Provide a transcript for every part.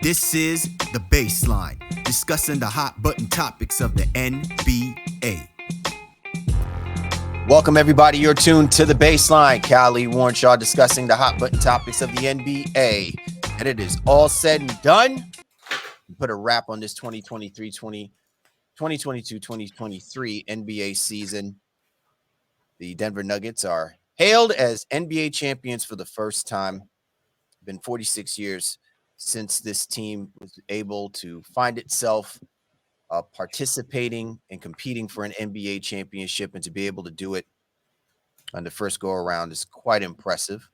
This is The Baseline, discussing the hot button topics of the NBA. Welcome, everybody. You're tuned to The Baseline. Callie Warrenshaw discussing the hot button topics of the NBA. And it is all said and done. We put a wrap on this 2022-2023 NBA season. The Denver Nuggets are hailed as NBA champions for the first time. Been 46 years since this team was able to find itself participating and competing for an NBA championship, and to be able to do it on the first go around is quite impressive.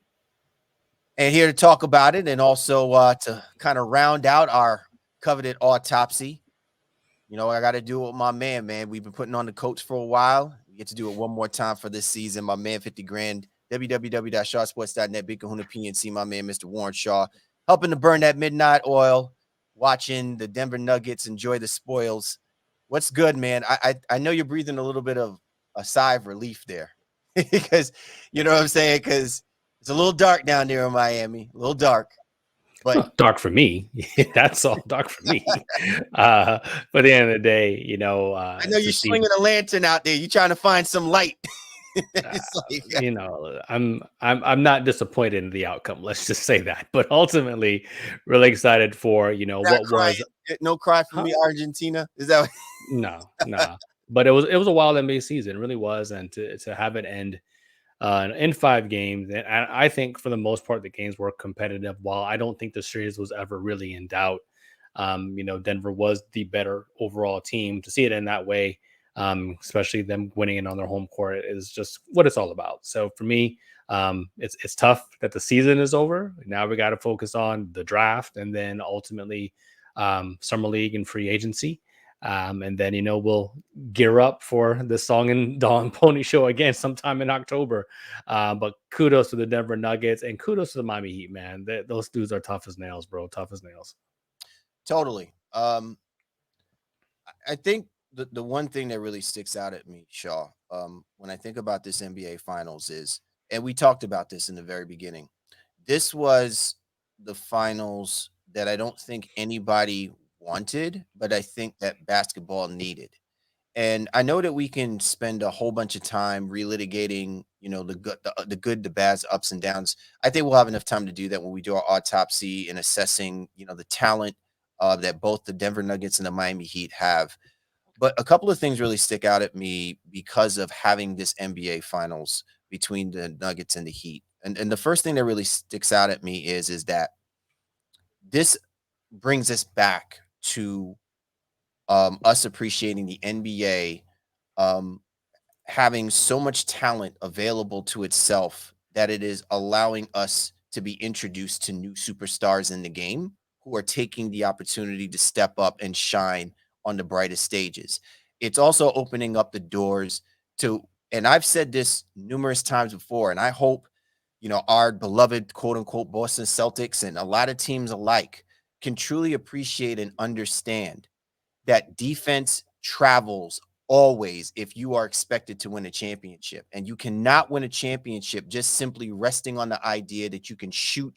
And here to talk about it, and also to kind of round out our coveted autopsy, you know, I got to do it with my man. We've been putting on the coats for a while. We get to do it one more time for this season. My man, 50 grand, www.shawsports.net, Big Kahuna PNC, my man, Mr. Warren Shaw, helping to burn that midnight oil, watching the Denver Nuggets enjoy the spoils. What's good, man? I know you're breathing a little bit of a sigh of relief there because, you know what I'm saying? Because it's a little dark down there in Miami, a little dark. But dark for me. That's all dark for me. But at the end of the day, you know, I know you're swinging a lantern out there. You're trying to find some light. You know, I'm not disappointed in the outcome. Let's just say that. But ultimately, really excited for, you know, what crying. was no cry for me, Argentina. Is that what... No. But it was a wild NBA season. It really was, and to have it end in 5 games, and I think for the most part the games were competitive. While I don't think the series was ever really in doubt, you know, Denver was the better overall team. To see it in that way, especially them winning it on their home court, is just what it's all about. So for me, it's tough that the season is over. Now we got to focus on the draft, and then ultimately summer league and free agency. And then, you know, we'll gear up for the Song and Dawn Pony Show again sometime in October. But kudos to the Denver Nuggets, and kudos to the Miami Heat, man. Those dudes are tough as nails, bro. Tough as nails. Totally. I think the one thing that really sticks out at me, Shaw, when I think about this NBA Finals is, and we talked about this in the very beginning, this was the finals that I don't think anybody wanted, but I think that basketball needed. And I know that we can spend a whole bunch of time relitigating, you know, the good, the bad, ups and downs. I think we'll have enough time to do that when we do our autopsy and assessing, you know, the talent that both the Denver Nuggets and the Miami Heat have. But a couple of things really stick out at me because of having this NBA Finals between the Nuggets and the Heat. And the first thing that really sticks out at me is that this brings us back to us appreciating the NBA having so much talent available to itself that it is allowing us to be introduced to new superstars in the game who are taking the opportunity to step up and shine on the brightest stages. It's also opening up the doors to, and I've said this numerous times before, and I hope, you know, our beloved quote unquote Boston Celtics and a lot of teams alike can truly appreciate and understand that defense travels always if you are expected to win a championship. And you cannot win a championship just simply resting on the idea that you can shoot,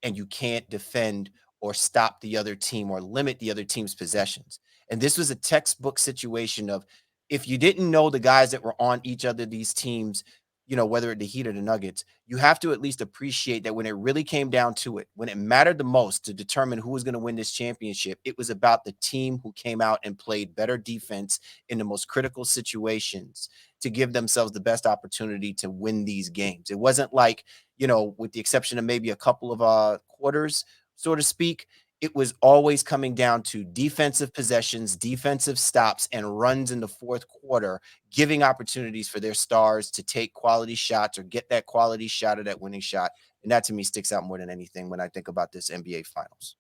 and you can't defend or stop the other team or limit the other team's possessions. And this was a textbook situation of, if you didn't know the guys that were on each other, these teams, you know, whether the Heat or the Nuggets, you have to at least appreciate that when it really came down to it, when it mattered the most to determine who was going to win this championship, it was about the team who came out and played better defense in the most critical situations to give themselves the best opportunity to win these games. It wasn't like, you know, with the exception of maybe a couple of quarters, so to speak, it was always coming down to defensive possessions, defensive stops, and runs in the fourth quarter, giving opportunities for their stars to take quality shots or get that quality shot or that winning shot. And that to me sticks out more than anything when I think about this NBA Finals.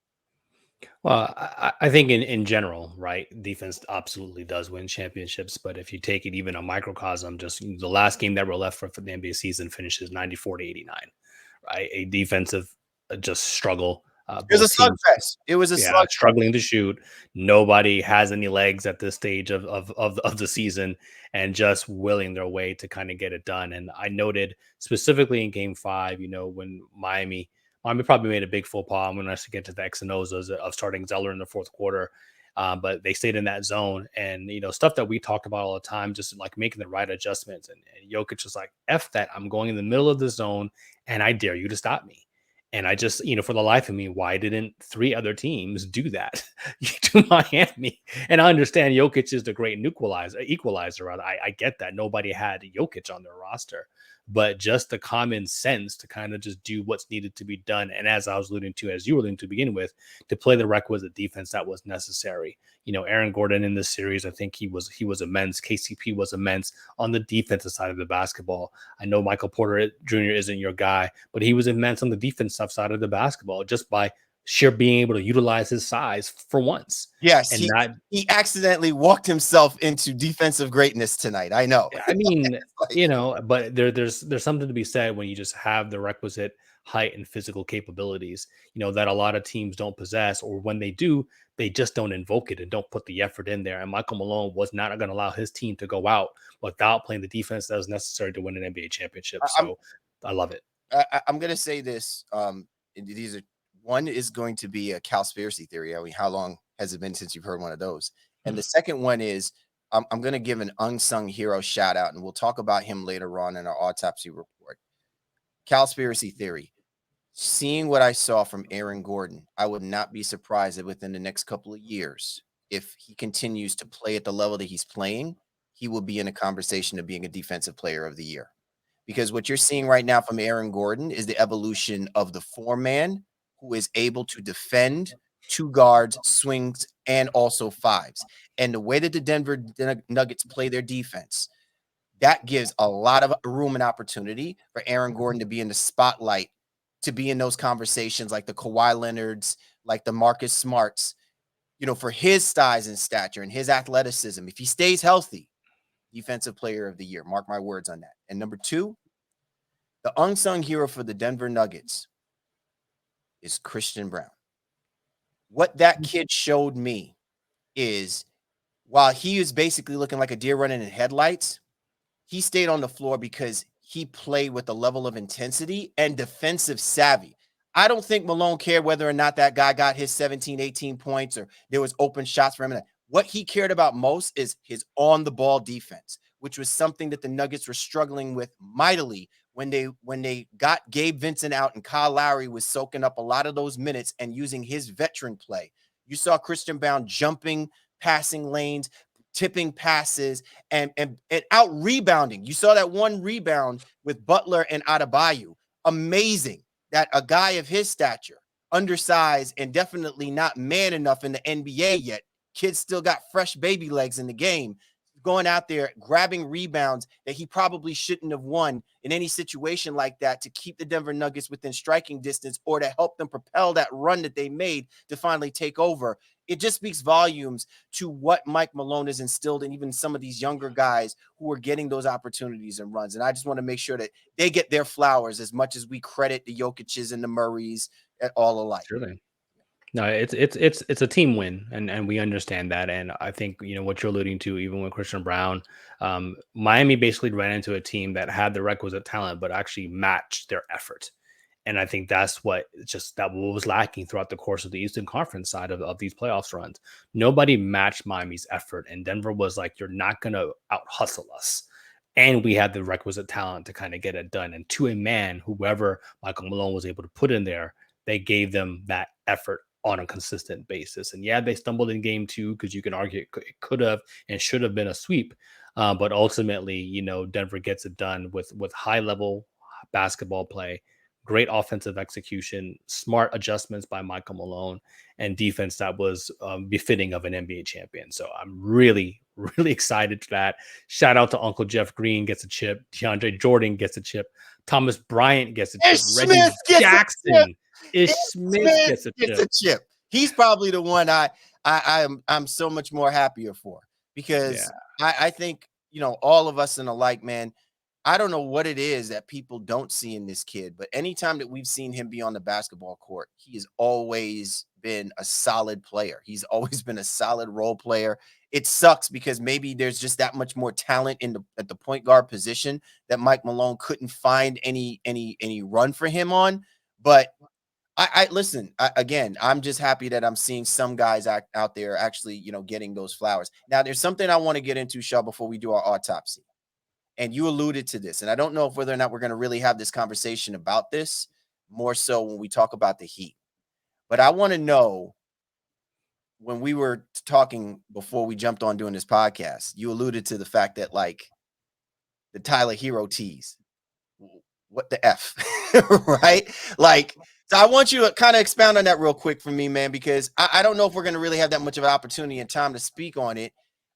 Well, I think in general, right, defense absolutely does win championships. But if you take it even a microcosm, just the last game that we're left for the NBA season finishes 94-89, right? A defensive just struggle. It was a slugfest. It was a slugfest. Struggling to shoot. Nobody has any legs at this stage of the season, and just willing their way to kind of get it done. And I noted specifically in Game 5, you know, when Miami Miami probably made a big faux pas when I should get to the X and O's of starting Zeller in the fourth quarter. But they stayed in that zone, and stuff that we talked about all the time, just like making the right adjustments. And Jokic was like, "F that! I'm going in the middle of the zone, and I dare you to stop me." And I just, for the life of me, why didn't three other teams do that to Miami? And I understand Jokic is the great equalizer. Rather, I get that nobody had Jokic on their roster, but just the common sense to kind of just do what's needed to be done. And as I was alluding to, as you were alluding to begin with, to play the requisite defense that was necessary. Aaron Gordon in this series, I think he was immense. KCP was immense on the defensive side of the basketball. I know Michael Porter Jr. isn't your guy, but he was immense on the defensive side of the basketball just by sheer being able to utilize his size for once. Yes, And not, he accidentally walked himself into defensive greatness tonight. I know. I mean, Like, but there's something to be said when you just have the requisite height and physical capabilities, that a lot of teams don't possess, or when they do, they just don't invoke it and don't put the effort in there. And Michael Malone was not going to allow his team to go out without playing the defense that was necessary to win an NBA championship. I'm So I love it. I'm gonna say this. These are one is going to be a conspiracy theory. I mean, how long has it been since you've heard one of those? And the second one is I'm going to give an unsung hero shout out, and we'll talk about him later on in our autopsy report. Conspiracy theory. Seeing what I saw from Aaron Gordon, I would not be surprised that within the next couple of years, if he continues to play at the level that he's playing, he will be in a conversation of being a defensive player of the year. Because what you're seeing right now from Aaron Gordon is the evolution of the four-man who is able to defend two guards, swings, and also fives. And the way that the Denver Nuggets play their defense, that gives a lot of room and opportunity for Aaron Gordon to be in the spotlight, to be in those conversations like the Kawhi Leonards, like the Marcus Smarts, for his size and stature and his athleticism. If he stays healthy, defensive player of the year. Mark my words on that. And number two, the unsung hero for the Denver Nuggets is Christian Brown. What that kid showed me is while he is basically looking like a deer running in headlights, he stayed on the floor because he played with a level of intensity and defensive savvy. I don't think Malone cared whether or not that guy got his 17, 18 points or there was open shots for him. What he cared about most is his on-the-ball defense, which was something that the Nuggets were struggling with mightily when they got Gabe Vincent out and Kyle Lowry was soaking up a lot of those minutes and using his veteran play. You saw Christian Brown jumping, passing lanes, tipping passes, and out rebounding. You saw that one rebound with Butler and Adebayo. Amazing that a guy of his stature, undersized and definitely not man enough in the NBA yet, kid still got fresh baby legs in the game, going out there grabbing rebounds that he probably shouldn't have won in any situation like that to keep the Denver Nuggets within striking distance or to help them propel that run that they made to finally take over. It just speaks volumes to what Mike Malone has instilled in even some of these younger guys who are getting those opportunities and runs. And I just want to make sure that they get their flowers as much as we credit the Jokic's and the Murrays at all alike. Surely. No, it's a team win, and we understand that. And I think what you're alluding to, even with Christian Brown, Miami basically ran into a team that had the requisite talent, but actually matched their effort. And I think that's what was lacking throughout the course of the Eastern Conference side of these playoffs runs. Nobody matched Miami's effort, and Denver was like, "You're not going to out hustle us." And we had the requisite talent to kind of get it done. And to a man, whoever Michael Malone was able to put in there, they gave them that effort on a consistent basis. And yeah, they stumbled in game two because you can argue it could have and should have been a sweep. But ultimately, Denver gets it done with high level basketball play, great offensive execution, smart adjustments by Michael Malone, and defense that was befitting of an NBA champion. So I'm really, really excited for that. Shout out to Uncle Jeff Green gets a chip. DeAndre Jordan gets a chip. Thomas Bryant gets a chip. Ish Reggie Smith gets Jackson. a chip. Ish Smith gets a chip. He's probably the one I'm so much more happier for because I think all of us in the like, man. I don't know what it is that people don't see in this kid, but anytime that we've seen him be on the basketball court, he has always been a solid player. He's always been a solid role player. It sucks because maybe there's just that much more talent at the point guard position that Mike Malone couldn't find any run for him on. But I listen, again, I'm just happy that I'm seeing some guys out there actually, getting those flowers. Now, there's something I want to get into, Shaw, before we do our autopsy. And you alluded to this, and I don't know if whether or not we're going to really have this conversation about this more so when we talk about the Heat. But I want to know, when we were talking before we jumped on doing this podcast, you alluded to the fact that like the Tyler Hero tease. What the F, right? Like, so I want you to kind of expound on that real quick for me, man, because I don't know if we're going to really have that much of an opportunity and time to speak on it,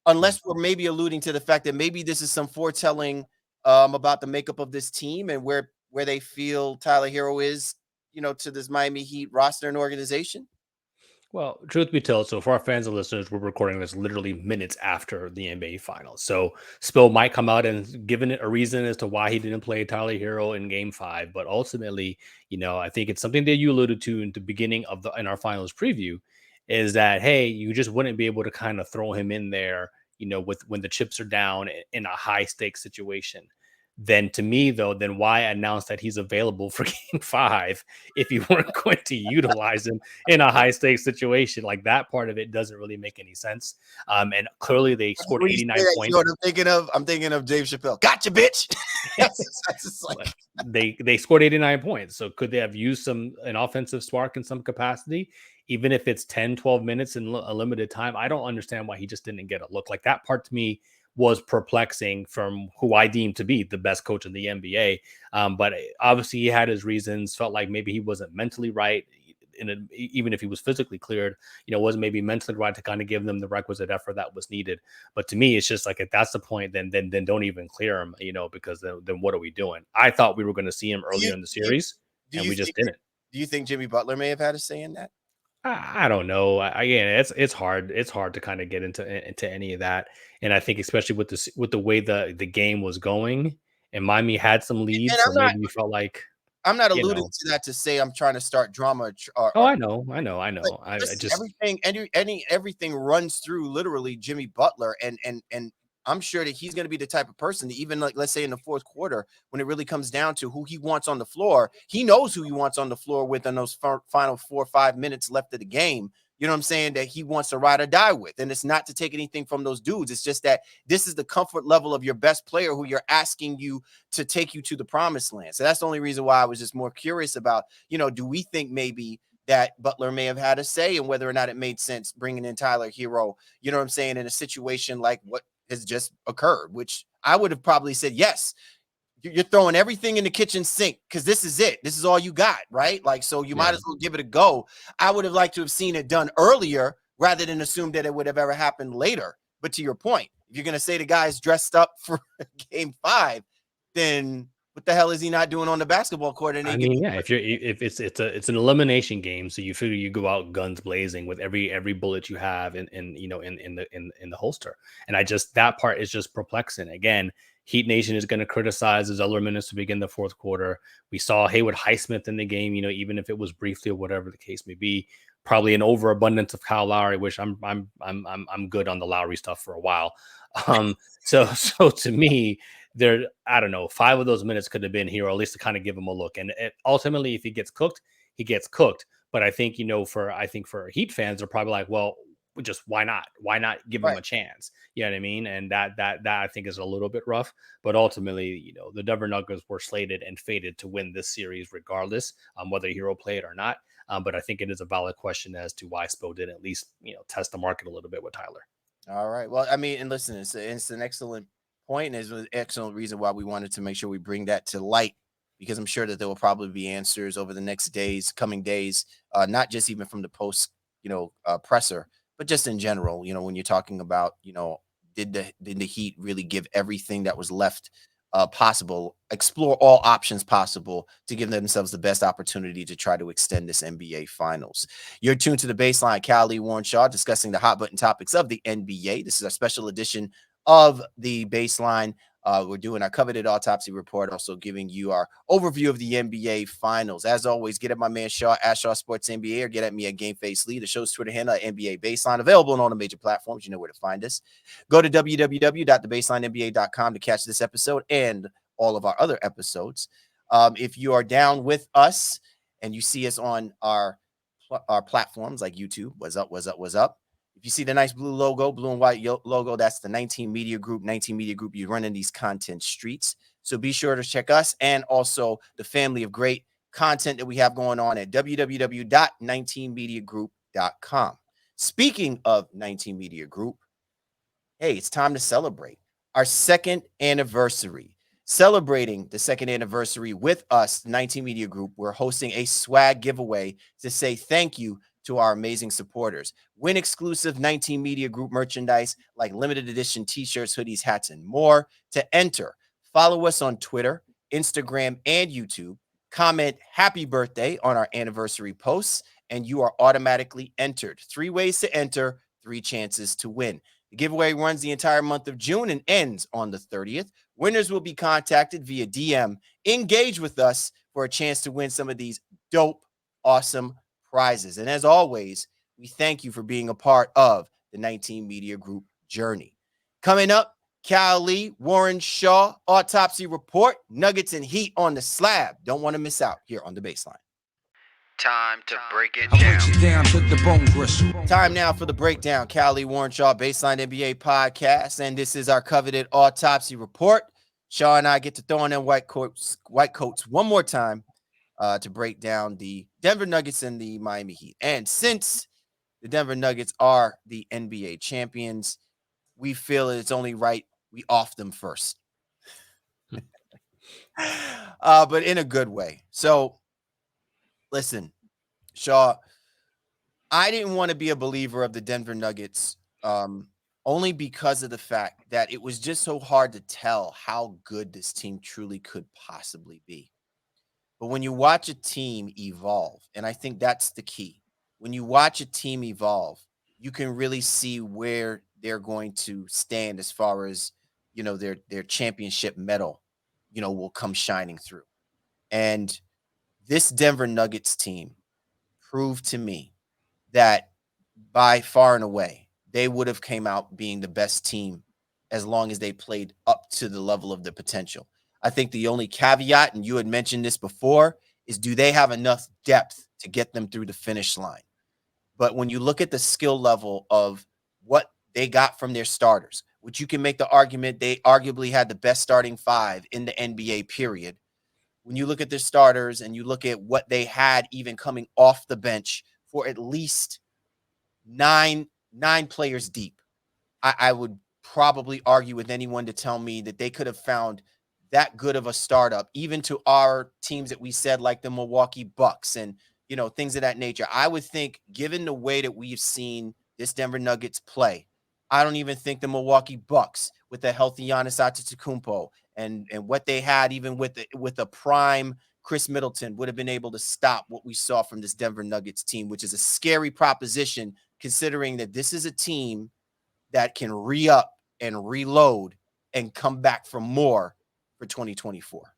Mm. unless we're maybe alluding to the fact that maybe this is some foretelling about the makeup of this team and where they feel Tyler Hero is, to this Miami Heat roster and organization. Well, truth be told, so for our fans and listeners, we're recording this literally minutes after the NBA Finals. So Spill might come out and given it a reason as to why he didn't play Tyler Hero in Game 5, but ultimately, I think it's something that you alluded to in the beginning of the in our Finals preview, is that hey, you just wouldn't be able to kind of throw him in there, with when the chips are down in a high stakes situation. Then to me, though, then why announce that he's available for Game 5 if you weren't going to utilize him in a high stakes situation? Like that part of it doesn't really make any sense. And clearly they scored When you say 89 that, you know points. what I'm thinking of? I'm thinking of Dave Chappelle. Gotcha, bitch. That's just But like, they scored 89 points. So could they have used an offensive spark in some capacity, even if it's 10, 12 minutes in a limited time? I don't understand why he just didn't get a look. Like that part to me was perplexing from who I deem to be the best coach in the NBA. But obviously he had his reasons, felt like maybe he wasn't mentally right. Even if he was physically cleared, wasn't maybe mentally right to kind of give them the requisite effort that was needed. But to me, it's just like if that's the point, then don't even clear him, because then what are we doing? I thought we were going to see him do you earlier in the do you series, do and you we just think didn't. do you think Jimmy Butler may have had a say in that? I don't know. Again, it's hard. It's hard to kind of get into any of that, and I think especially with the way the game was going, and Miami had some And leads, so I'm not maybe you felt like I'm not you alluding know. to that to say I'm trying to start drama Oh, or I know, I know, I but know. I listen, just everything runs through literally Jimmy Butler, and I'm sure that he's going to be the type of person that even like let's say in the fourth quarter when it really comes down to who he wants on the floor, he knows who he wants on the floor within those final 4 or 5 minutes left of the game. You know what I'm saying? That he wants to ride or die with. And it's not to take anything from those dudes. It's just that this is the comfort level of your best player who you're asking you to take you to the promised land. So that's the only reason why I was just more curious about, do we think maybe that Butler may have had a say in whether or not it made sense bringing in Tyler Hero, you know what I'm saying, in a situation like what has just occurred, which I would have probably said, yes, you're throwing everything in the kitchen sink because this is it. This is all you got, right? Like, so you might yeah. as well give it a go. I would have liked to have seen it done earlier rather than assume that it would have ever happened later. But to your point, if you're going to say the guy's dressed up for Game 5, then what the hell is he not doing on the basketball court? And I they give mean, you yeah, if it's an elimination game, so you figure you go out guns blazing with every bullet you have in the holster, and I just that part is just perplexing. Again, Heat Nation is going to criticize his other minutes to begin the fourth quarter. We saw Haywood Highsmith in the game, even if it was briefly or whatever the case may be. Probably an overabundance of Kyle Lowry, which I'm good on the Lowry stuff for a while. So to me, there, I don't know, 5 of those minutes could have been here, or at least to kind of give him a look. And ultimately, if he gets cooked, he gets cooked. But I think, for Heat fans, they're probably like, well, just why not? Why not give him right. a chance? You know what I mean? And that I think is a little bit rough. But ultimately, the Denver Nuggets were slated and fated to win this series regardless, whether Hero played or not. But I think it is a valid question as to why Spo didn't at least, test the market a little bit with Tyler. All right. Well, I mean, and listen, it's an excellent point, and it's an excellent reason why we wanted to make sure we bring that to light, because I'm sure that there will probably be answers over the next days, coming days, not just even from the post, presser, but just in general. When you're talking about, did the Heat really give everything that was left possible, explore all options possible to give themselves the best opportunity to try to extend this NBA Finals. You're tuned to the Baseline. Callie Warren Shaw discussing the hot button topics of the NBA. This is a special edition of the Baseline. We're doing our coveted autopsy report, also giving you our overview of the NBA Finals. As always, get at my man Shaw at Shaw Sports NBA, or get at me at Game Face Lee. The show's Twitter handle at NBA Baseline, available on all the major platforms. You know where to find us. Go to www.thebaselinenba.com to catch this episode and all of our other episodes. If you are down with us and you see us on our platforms like YouTube, what's up, what's up, what's up? If you see the nice blue logo, blue and white logo, that's the 19 Media Group. 19 Media Group, you run in these content streets. So be sure to check us and also the family of great content that we have going on at www.19mediagroup.com. Speaking of 19 Media Group, hey, it's time to celebrate our second anniversary. Celebrating the second anniversary with us, 19 Media Group, we're hosting a swag giveaway to say thank you to our amazing supporters. Win exclusive 19 Media Group merchandise like limited edition t-shirts, hoodies, hats, and more. To enter, follow us on Twitter, Instagram, and YouTube. Comment happy birthday on our anniversary posts, and you are automatically entered. 3 ways to enter, 3 chances to win. The giveaway runs the entire month of June and ends on the 30th. Winners will be contacted via DM. Engage with us for a chance to win some of these dope, awesome prizes. And as always, we thank you for being a part of the 19 Media Group journey. Coming up, Cal Lee, Warren Shaw, Autopsy Report, Nuggets and Heat on the slab. Don't want to miss out here on the baseline. Time to break it down. To the bone gristle. Time now for the breakdown. Callie Warren Shaw, Baseline NBA podcast, and this is our coveted Autopsy Report. Shaw and I get to throw on them white coats one more time to break down the Denver Nuggets and the Miami Heat. And since the Denver Nuggets are the NBA champions, we feel it's only right we off them first, but in a good way. So. Listen, Shaw, I didn't want to be a believer of the Denver Nuggets only because of the fact that it was just so hard to tell how good this team truly could possibly be. But when you watch a team evolve, and I think that's the key, when you watch a team evolve, you can really see where they're going to stand as far as, their championship medal, will come shining through. And this Denver Nuggets team proved to me that by far and away, they would have came out being the best team as long as they played up to the level of the potential. I think the only caveat, and you had mentioned this before, is do they have enough depth to get them through the finish line? But when you look at the skill level of what they got from their starters, which you can make the argument they arguably had the best starting 5 in the NBA period. When you look at their starters and you look at what they had even coming off the bench for at least nine players deep, I would probably argue with anyone to tell me that they could have found that good of a startup, even to our teams that we said like the Milwaukee Bucks and things of that nature. I would think, given the way that we've seen this Denver Nuggets play, I don't even think the Milwaukee Bucks with a healthy Giannis Antetokounmpo and what they had, even with a prime Chris Middleton, would have been able to stop what we saw from this Denver Nuggets team, which is a scary proposition considering that this is a team that can re-up and reload and come back for more for 2024.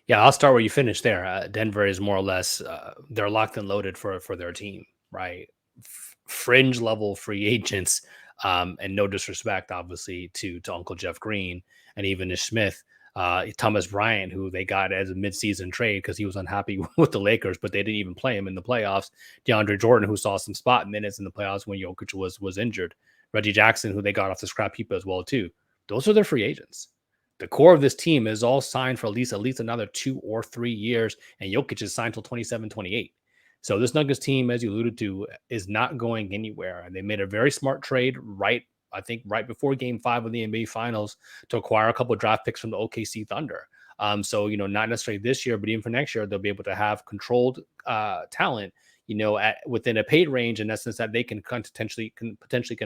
Yeah, I'll start where you finished there. Denver is more or less they're locked and loaded for their team, right? Fringe level free agents, and no disrespect, obviously, to Uncle Jeff Green and even Ish Smith, Thomas Bryant, who they got as a midseason trade because he was unhappy with the Lakers, but they didn't even play him in the playoffs. DeAndre Jordan, who saw some spot minutes in the playoffs when Jokic was injured. Reggie Jackson, who they got off the scrap heap as well too. Those are their free agents. The core of this team is all signed for at least another 2 or 3 years, and Jokic is signed till 27, 28. So this Nuggets team, as you alluded to, is not going anywhere. And they made a very smart trade I think right before Game 5 of the NBA Finals to acquire a couple of draft picks from the OKC Thunder. So, not necessarily this year, but even for next year, they'll be able to have controlled talent, within a paid range in essence that they can potentially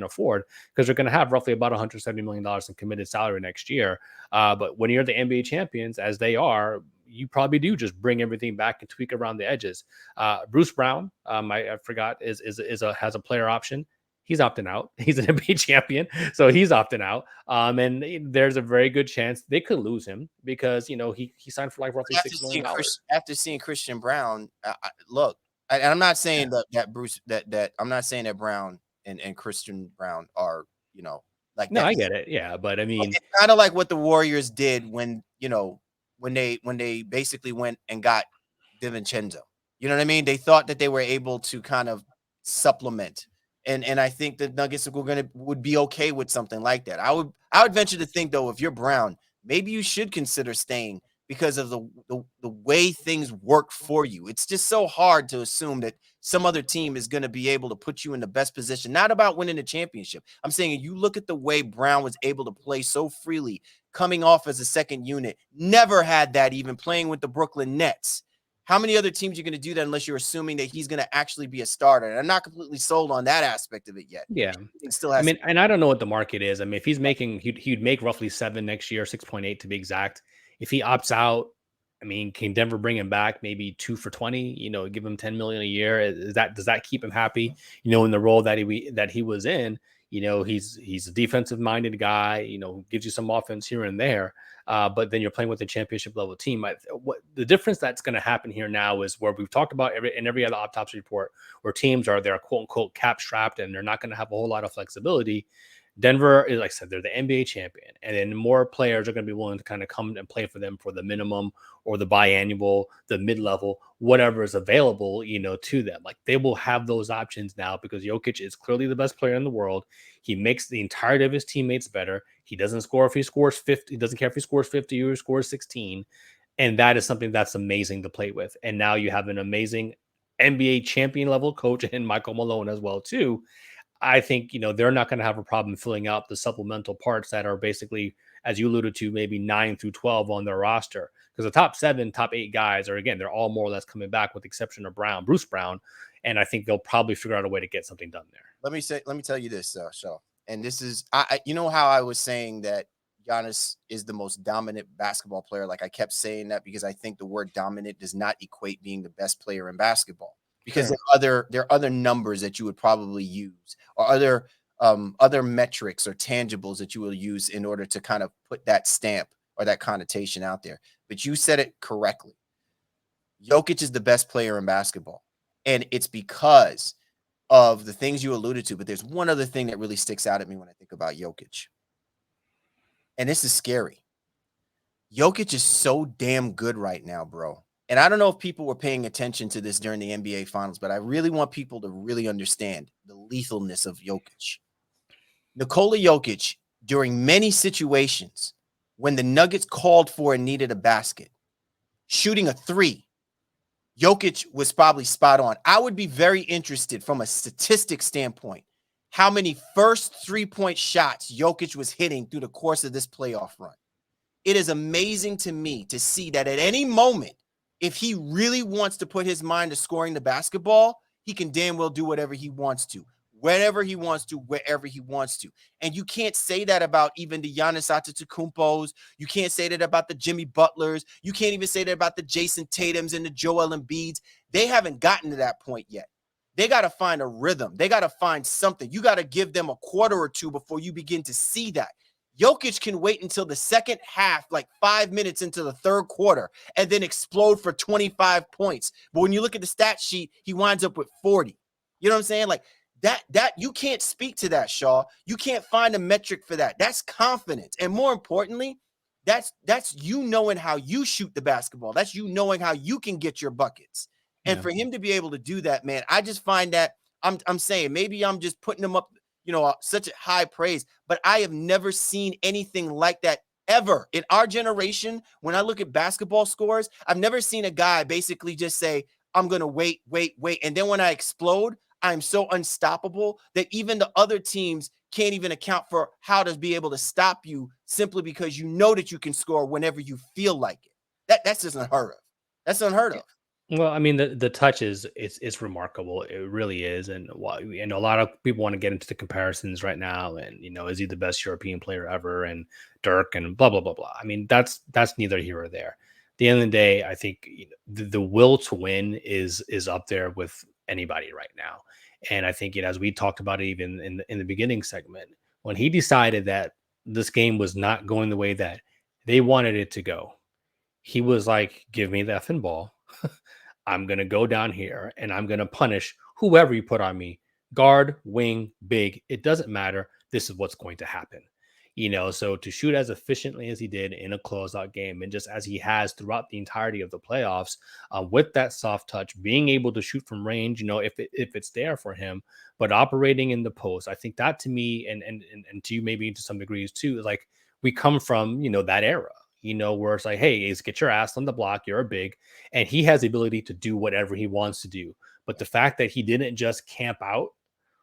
afford, because they're going to have roughly about $170 million in committed salary next year. But when you're the NBA champions, as they are, you probably do just bring everything back and tweak around the edges. Bruce Brown, I forgot, has a player option. He's opting out. He's an NBA champion, so he's opting out. And there's a very good chance they could lose him because he signed for like roughly $6 million. After seeing Christian Brown, look, and I'm not saying that Bruce that I'm not saying that Brown and Christian Brown are like no, that. I get it, yeah, but I mean, it's kind of like what the Warriors did when they basically went and got DiVincenzo. You know what I mean? They thought that they were able to kind of supplement. And I think the Nuggets would be okay with something like that. I would venture to think though, if you're Brown, maybe you should consider staying because of the way things work for you. It's just so hard to assume that some other team is going to be able to put you in the best position. Not about winning a championship. I'm saying you look at the way Brown was able to play so freely, coming off as a second unit, never had that even playing with the Brooklyn Nets. How many other teams are going to do that unless you're assuming that he's going to actually be a starter? And I'm not completely sold on that aspect of it yet. Yeah. It still I has. mean, and I don't know what the market is. I mean, if he's making, he'd make roughly 7 next year, 6.8 to be exact. If he opts out, I mean, can Denver bring him back maybe 2 for 20? Give him 10 million a year. Does that keep him happy? In the role that he was in. He's a defensive minded guy. Gives you some offense here and there. But then you're playing with a championship level team. What the difference that's going to happen here now is where we've talked about every other autopsy report, where teams they're quote unquote cap strapped and they're not going to have a whole lot of flexibility. Denver is, like I said, they're the NBA champion, and then more players are going to be willing to kind of come and play for them for the minimum or the biannual, the mid-level, whatever is available, to them. Like they will have those options now because Jokic is clearly the best player in the world. He makes the entirety of his teammates better. He doesn't score if he scores 50. He doesn't care if he scores 50 or scores 16. And that is something that's amazing to play with. And now you have an amazing NBA champion level coach in Michael Malone as well, too. I think, they're not going to have a problem filling out the supplemental parts that are basically, as you alluded to, maybe 9 through 12 on their roster. Because the top 7, top 8 guys are, again, they're all more or less coming back with the exception of Bruce Brown. And I think they'll probably figure out a way to get something done there. Let me tell you this, Shaw. And this is, how I was saying that Giannis is the most dominant basketball player. Like I kept saying that because I think the word dominant does not equate being the best player in basketball. Because Sure. there are other numbers that you would probably use, or other metrics or tangibles that you will use in order to kind of put that stamp or that connotation out there. But you said it correctly. Jokic is the best player in basketball, and it's because of the things you alluded to. But there's one other thing that really sticks out at me when I think about Jokic, and this is scary. Jokic is so damn good right now, bro. And I don't know if people were paying attention to this during the NBA Finals, but I really want people to really understand the lethalness of Jokic. Nikola Jokic, during many situations, when the Nuggets called for and needed a basket, shooting a 3, Jokic was probably spot on. I would be very interested from a statistic standpoint how many first 3-point shots Jokic was hitting through the course of this playoff run. It is amazing to me to see that at any moment, if he really wants to put his mind to scoring the basketball, he can damn well do whatever he wants to, whenever he wants to, wherever he wants to. And you can't say that about even the Giannis Antetokounmpos. You can't say that about the Jimmy Butlers. You can't even say that about the Jason Tatums and the Joel Embiids. They haven't gotten to that point yet. They got to find a rhythm. They got to find something. You got to give them a quarter or two before you begin to see that. Jokic can wait until the second half, like 5 minutes into the third quarter, and then explode for 25 points. But when you look at the stat sheet, he winds up with 40. You know what I'm saying? Like that you can't speak to that, Shaw. You can't find a metric for that. That's confidence. And more importantly, that's you knowing how you shoot the basketball. That's you knowing how you can get your buckets. And Yeah. for him to be able to do that, man, I just find that I'm saying maybe I'm just putting him up, such a high praise, but I have never seen anything like that ever in our generation. When I look at basketball scores, I've never seen a guy basically just say, I'm going to wait. And then when I explode, I'm so unstoppable that even the other teams can't even account for how to be able to stop you simply because you know that you can score whenever you feel like it. That's just unheard of. That's unheard of. Well, I mean, the touch it's remarkable. It really is, and a lot of people want to get into the comparisons right now. And is he the best European player ever? And Dirk and blah blah blah blah. I mean, that's neither here or there. At the end of the day, I think the will to win is up there with anybody right now. And I think as we talked about it even in the beginning segment, when he decided that this game was not going the way that they wanted it to go, he was like, "Give me the effing ball." I'm going to go down here and I'm going to punish whoever you put on me, guard, wing, big. It doesn't matter. This is what's going to happen. So to shoot as efficiently as he did in a closeout game, and just as he has throughout the entirety of the playoffs, with that soft touch, being able to shoot from range, if it's there for him, but operating in the post, I think that to me, and to you maybe to some degrees too, is like we come from that era. Where it's like, hey, is get your ass on the block. You're a big, and he has the ability to do whatever he wants to do. But the fact that he didn't just camp out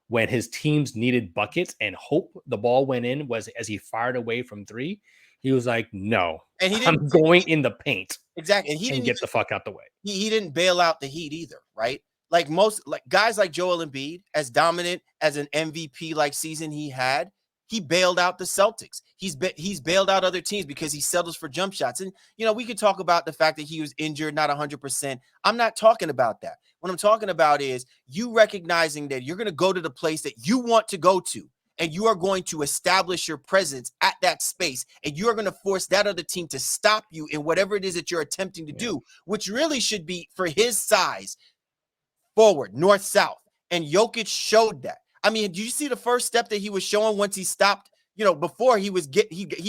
when his teams needed buckets and hope the ball went in was as he fired away from three, he was like, no, And he didn't I'm going in the paint exactly. And he and didn't get even the fuck out the way. he didn't bail out the Heat either, right? Like most like guys like Joel Embiid, as dominant as an MVP like season he had, he bailed out the Celtics. He's bailed out other teams because he settles for jump shots. And we could talk about the fact that he was injured, not 100%. I'm not talking about that. What I'm talking about is you recognizing that you're going to go to the place that you want to go to, and you are going to establish your presence at that space, and you are going to force that other team to stop you in whatever it is that you're attempting to do, which really should be for his size, forward, north, south. And Jokic showed that. I mean, did you see the first step that he was showing once he stopped? Before he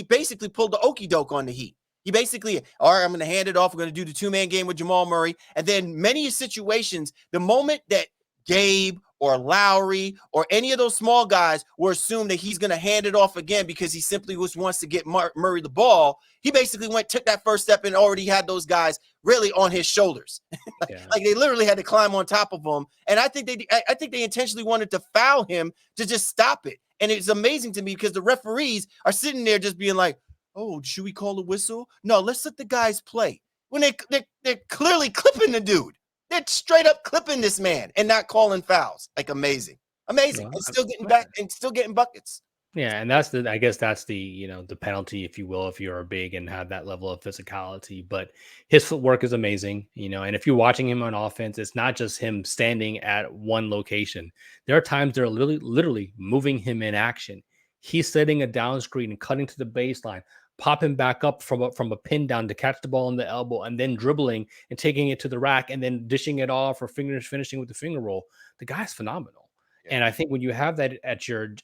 basically pulled the okey doke on the Heat. He basically, all right, I'm going to hand it off. We're going to do the two-man game with Jamal Murray. And then many situations, the moment that Gabe or Lowry or any of those small guys will assume that he's going to hand it off again because he simply wants to get Murray the ball, he basically took that first step and already had those guys really on his shoulders. Like they literally had to climb on top of him. And I think they intentionally wanted to foul him to just stop it. And it's amazing to me because the referees are sitting there just being like, oh, should we call a whistle? No, let's let the guys play. When they're clearly clipping the dude. They're straight up clipping this man and not calling fouls. Like amazing. Amazing. And still getting back and still getting buckets. Yeah, and I guess that's the penalty, if you will, if you're big and have that level of physicality. But his footwork is amazing, and if you're watching him on offense, it's not just him standing at one location. There are times they're literally moving him in action. He's setting a down screen and cutting to the baseline, popping back up from a pin down to catch the ball in the elbow, and then dribbling and taking it to the rack and then dishing it off or finishing with the finger roll. The guy's phenomenal. And I think when you have that at your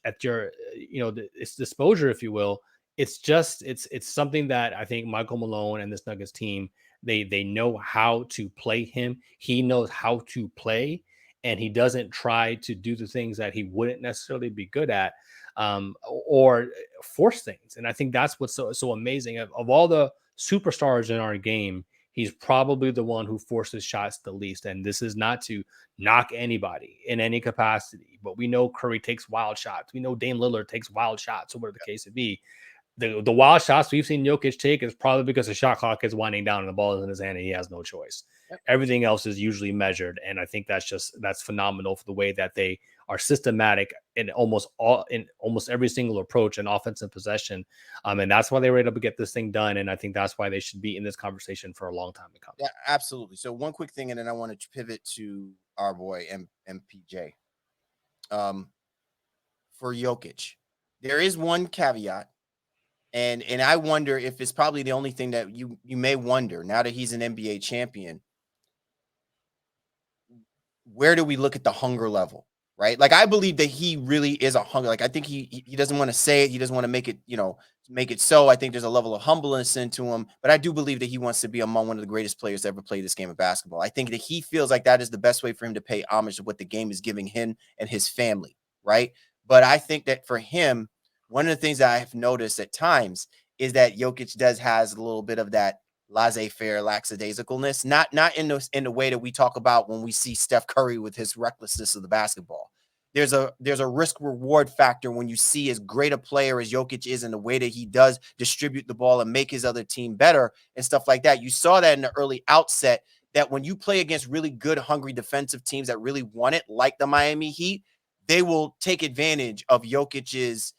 its disposure, if you will, it's something that I think Michael Malone and this Nuggets team, they know how to play him. He knows how to play, and he doesn't try to do the things that he wouldn't necessarily be good at, or force things. And I think that's what's so amazing. Of all the superstars in our game, he's probably the one who forces shots the least. And this is not to knock anybody in any capacity, but we know Curry takes wild shots. We know Dame Lillard takes wild shots, or whatever the case may be. The wild shots we've seen Jokic take is probably because the shot clock is winding down and the ball is in his hand and he has no choice. Yep. Everything else is usually measured, and I think that's phenomenal for the way that they are systematic in almost every single approach and offensive possession, and that's why they were able to get this thing done. And I think that's why they should be in this conversation for a long time to come. Yeah, absolutely. So one quick thing, and then I want to pivot to our boy MPJ. For Jokic, there is one caveat. And I wonder if it's probably the only thing that you may wonder now that he's an NBA champion. Where do we look at the hunger level, right? Like I believe that he really is a hunger. Like I think he doesn't want to say it. He doesn't want to make it so. I think there's a level of humbleness into him, but I do believe that he wants to be among one of the greatest players to ever play this game of basketball. I think that he feels like that is the best way for him to pay homage to what the game is giving him and his family, right? But I think that for him, one of the things that I have noticed at times is that Jokic has a little bit of that laissez-faire lackadaisicalness, not in the way that we talk about when we see Steph Curry with his recklessness of the basketball. There's a risk reward factor when you see as great a player as Jokic is and the way that he does distribute the ball and make his other team better and stuff like that. You saw that in the early outset, that when you play against really good, hungry defensive teams that really want it, like the Miami Heat, they will take advantage of Jokic's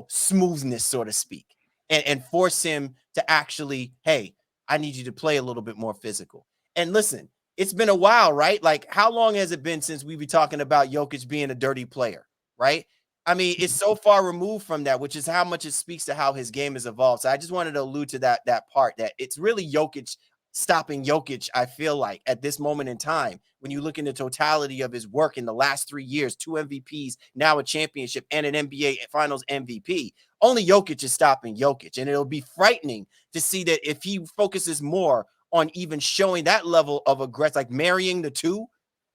smoothness, so to speak, and force him to actually, hey, I need you to play a little bit more physical. And listen, it's been a while, right? Like, how long has it been since we be talking about Jokic being a dirty player, right? I mean, it's so far removed from that, which is how much it speaks to how his game has evolved. So I just wanted to allude to that part, that it's really Jokic stopping Jokic, I feel like, at this moment in time, when you look in the totality of his work in the last 3 years, 2 MVPs, now a championship and an NBA Finals MVP. Only Jokic is stopping Jokic. And it'll be frightening to see that if he focuses more on even showing that level of aggressive, like marrying the two,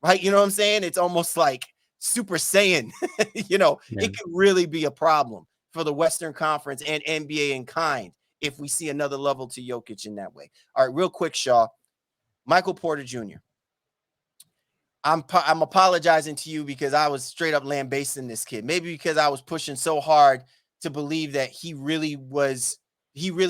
right? You know what I'm saying? It's almost like Super Saiyan. Yeah. It could really be a problem for the Western Conference and NBA in kind if we see another level to Jokic in that way. All right, real quick, Shaw. Michael Porter Jr. I'm apologizing to you because I was straight up lambasting this kid. Maybe because I was pushing so hard to believe that he really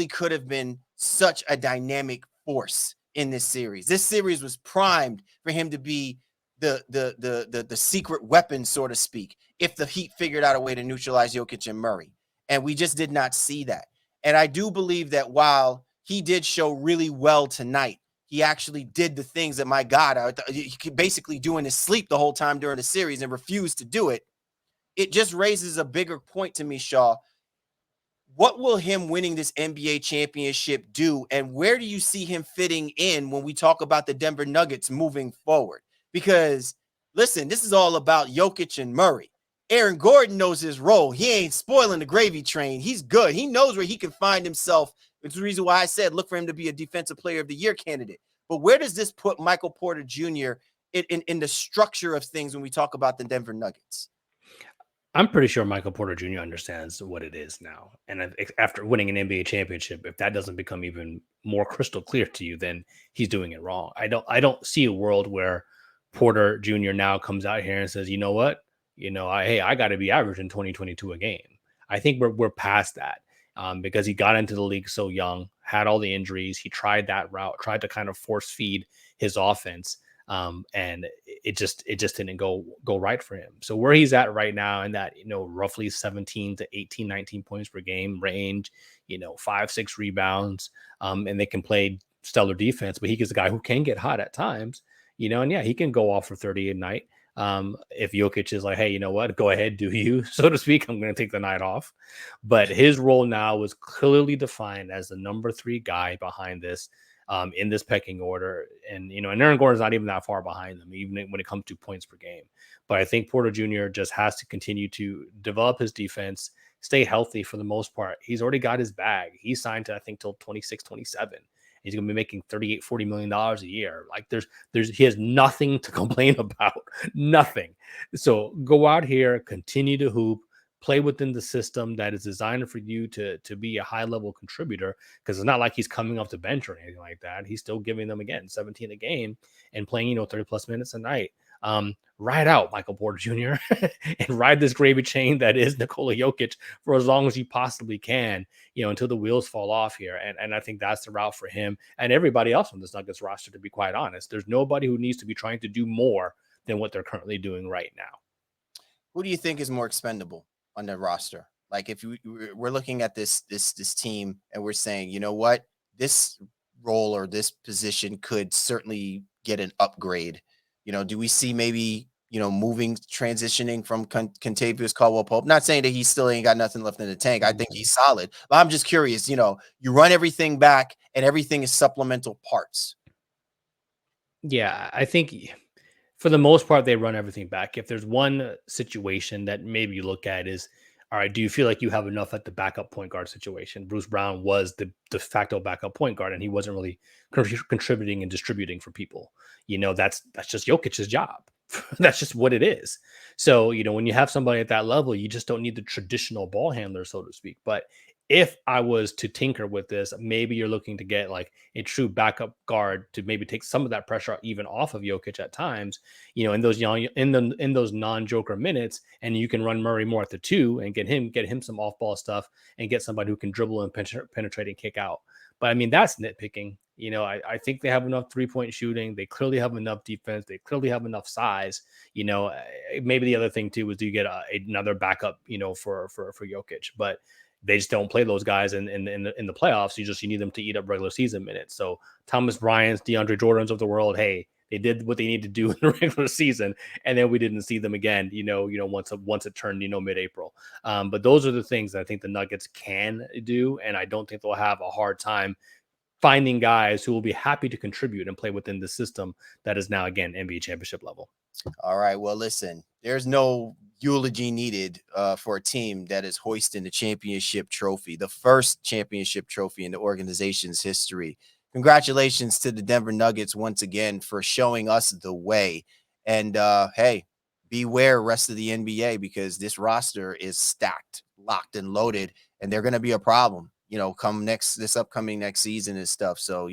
could have been such a dynamic force in this series. This series was primed for him to be the secret weapon, so to speak, if the Heat figured out a way to neutralize Jokic and Murray. And we just did not see that. And I do believe that while he did show really well tonight, he actually did the things that, my God, he could basically do in his sleep the whole time during the series and refused to do it. It just raises a bigger point to me, Shaw. What will him winning this NBA championship do? And where do you see him fitting in when we talk about the Denver Nuggets moving forward? Because, listen, this is all about Jokic and Murray. Aaron Gordon knows his role. He ain't spoiling the gravy train. He's good. He knows where he can find himself. It's the reason why I said look for him to be a Defensive Player of the Year candidate. But where does this put Michael Porter Jr. in the structure of things when we talk about the Denver Nuggets? I'm pretty sure Michael Porter Jr. understands what it is now. And after winning an NBA championship, if that doesn't become even more crystal clear to you, then he's doing it wrong. I don't see a world where Porter Jr. now comes out here and says, you know what? I got to be averaging 2022 a game. I think we're past that because he got into the league so young, had all the injuries. He tried that route, tried to kind of force feed his offense. And it just didn't go right for him. So where he's at right now in that, roughly 17 to 18, 19 points per game range, 5-6 rebounds, and they can play stellar defense, but he is a guy who can get hot at times, and yeah, he can go off for 30 a night. If Jokic is like, hey, you know what, go ahead, do you, so to speak, I'm going to take the night off. But his role now was clearly defined as the number 3 guy behind this, in this pecking order. And, and Aaron Gordon's not even that far behind them, even when it comes to points per game. But I think Porter Jr. just has to continue to develop his defense, stay healthy for the most part. He's already got his bag. He signed to, I think, till 26, 27. He's going to be making $38-40 million a year. Like he has nothing to complain about, nothing. So go out here, continue to hoop, play within the system that is designed for you to be a high level contributor, because it's not like he's coming off the bench or anything like that. He's still giving them, again, 17 a game and playing 30 plus minutes a night. Ride out Michael Porter Jr. and ride this gravy train that is Nikola Jokic for as long as you possibly can, until the wheels fall off here. And I think that's the route for him and everybody else on this Nuggets roster, to be quite honest. There's nobody who needs to be trying to do more than what they're currently doing right now. Who do you think is more expendable on the roster? Like, if we're looking at this team and we're saying, you know what, this role or this position could certainly get an upgrade. Do we see maybe, transitioning from Kentavious Caldwell-Pope? Not saying that he still ain't got nothing left in the tank. I think he's solid. But I'm just curious, you run everything back and everything is supplemental parts. Yeah, I think for the most part, they run everything back. If there's one situation that maybe you look at is, all right, do you feel like you have enough at the backup point guard situation? Bruce Brown was the de facto backup point guard, and he wasn't really contributing and distributing for people. That's just Jokic's job. That's just what it is. So, when you have somebody at that level, you just don't need the traditional ball handler, so to speak. But if I was to tinker with this, maybe you're looking to get like a true backup guard to maybe take some of that pressure even off of Jokic at times, in those in those non-Joker minutes, and you can run Murray more at the 2 and get him some off-ball stuff and get somebody who can dribble and penetrate and kick out. But I mean, that's nitpicking. I think they have enough 3-point shooting. They clearly have enough defense. They clearly have enough size. Maybe the other thing too is, do you get another backup, for Jokic? But they just don't play those guys in the playoffs. You need them to eat up regular season minutes. So Thomas Bryant's, DeAndre Jordan's of the world, hey, they did what they need to do in the regular season, and then we didn't see them again. Once it turned mid-April. But those are the things that I think the Nuggets can do, and I don't think they'll have a hard time finding guys who will be happy to contribute and play within the system that is now, again, NBA championship level. All right. Well, listen, there's no eulogy needed for a team that is hoisting the championship trophy, the first championship trophy in the organization's history. Congratulations to the Denver Nuggets once again for showing us the way. And hey, beware, rest of the NBA, because this roster is stacked, locked, and loaded, and they're going to be a problem, come this upcoming next season and stuff. So,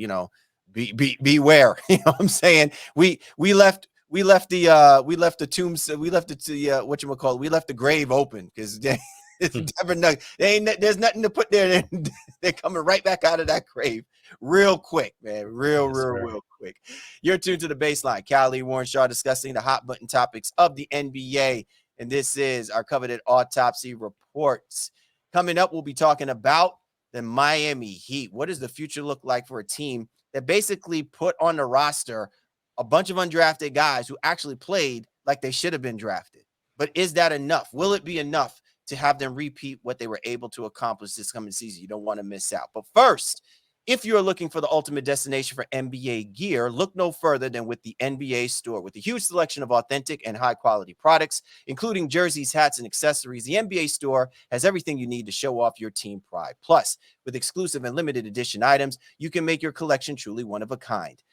beware. You know what I'm saying? We left the tombs, we left we left the grave open because Denver Nuggets, there's nothing to put there. They're coming right back out of that grave real quick, man. Real quick. You're tuned to The Baseline. Callie Warrenshaw discussing the hot button topics of the NBA, and this is our coveted Autopsy reports. Coming up, we'll be talking about the Miami Heat. What does the future look like for a team that basically put on the roster a bunch of undrafted guys who actually played like they should have been drafted? But is that enough? Will it be enough to have them repeat what they were able to accomplish this coming season? You don't want to miss out. But first, if you're looking for the ultimate destination for NBA gear, look no further than with the NBA store. With a huge selection of authentic and high-quality products, including jerseys, hats, and accessories, the NBA store has everything you need to show off your team pride. Plus, with exclusive and limited edition items, you can make your collection truly one of a kind.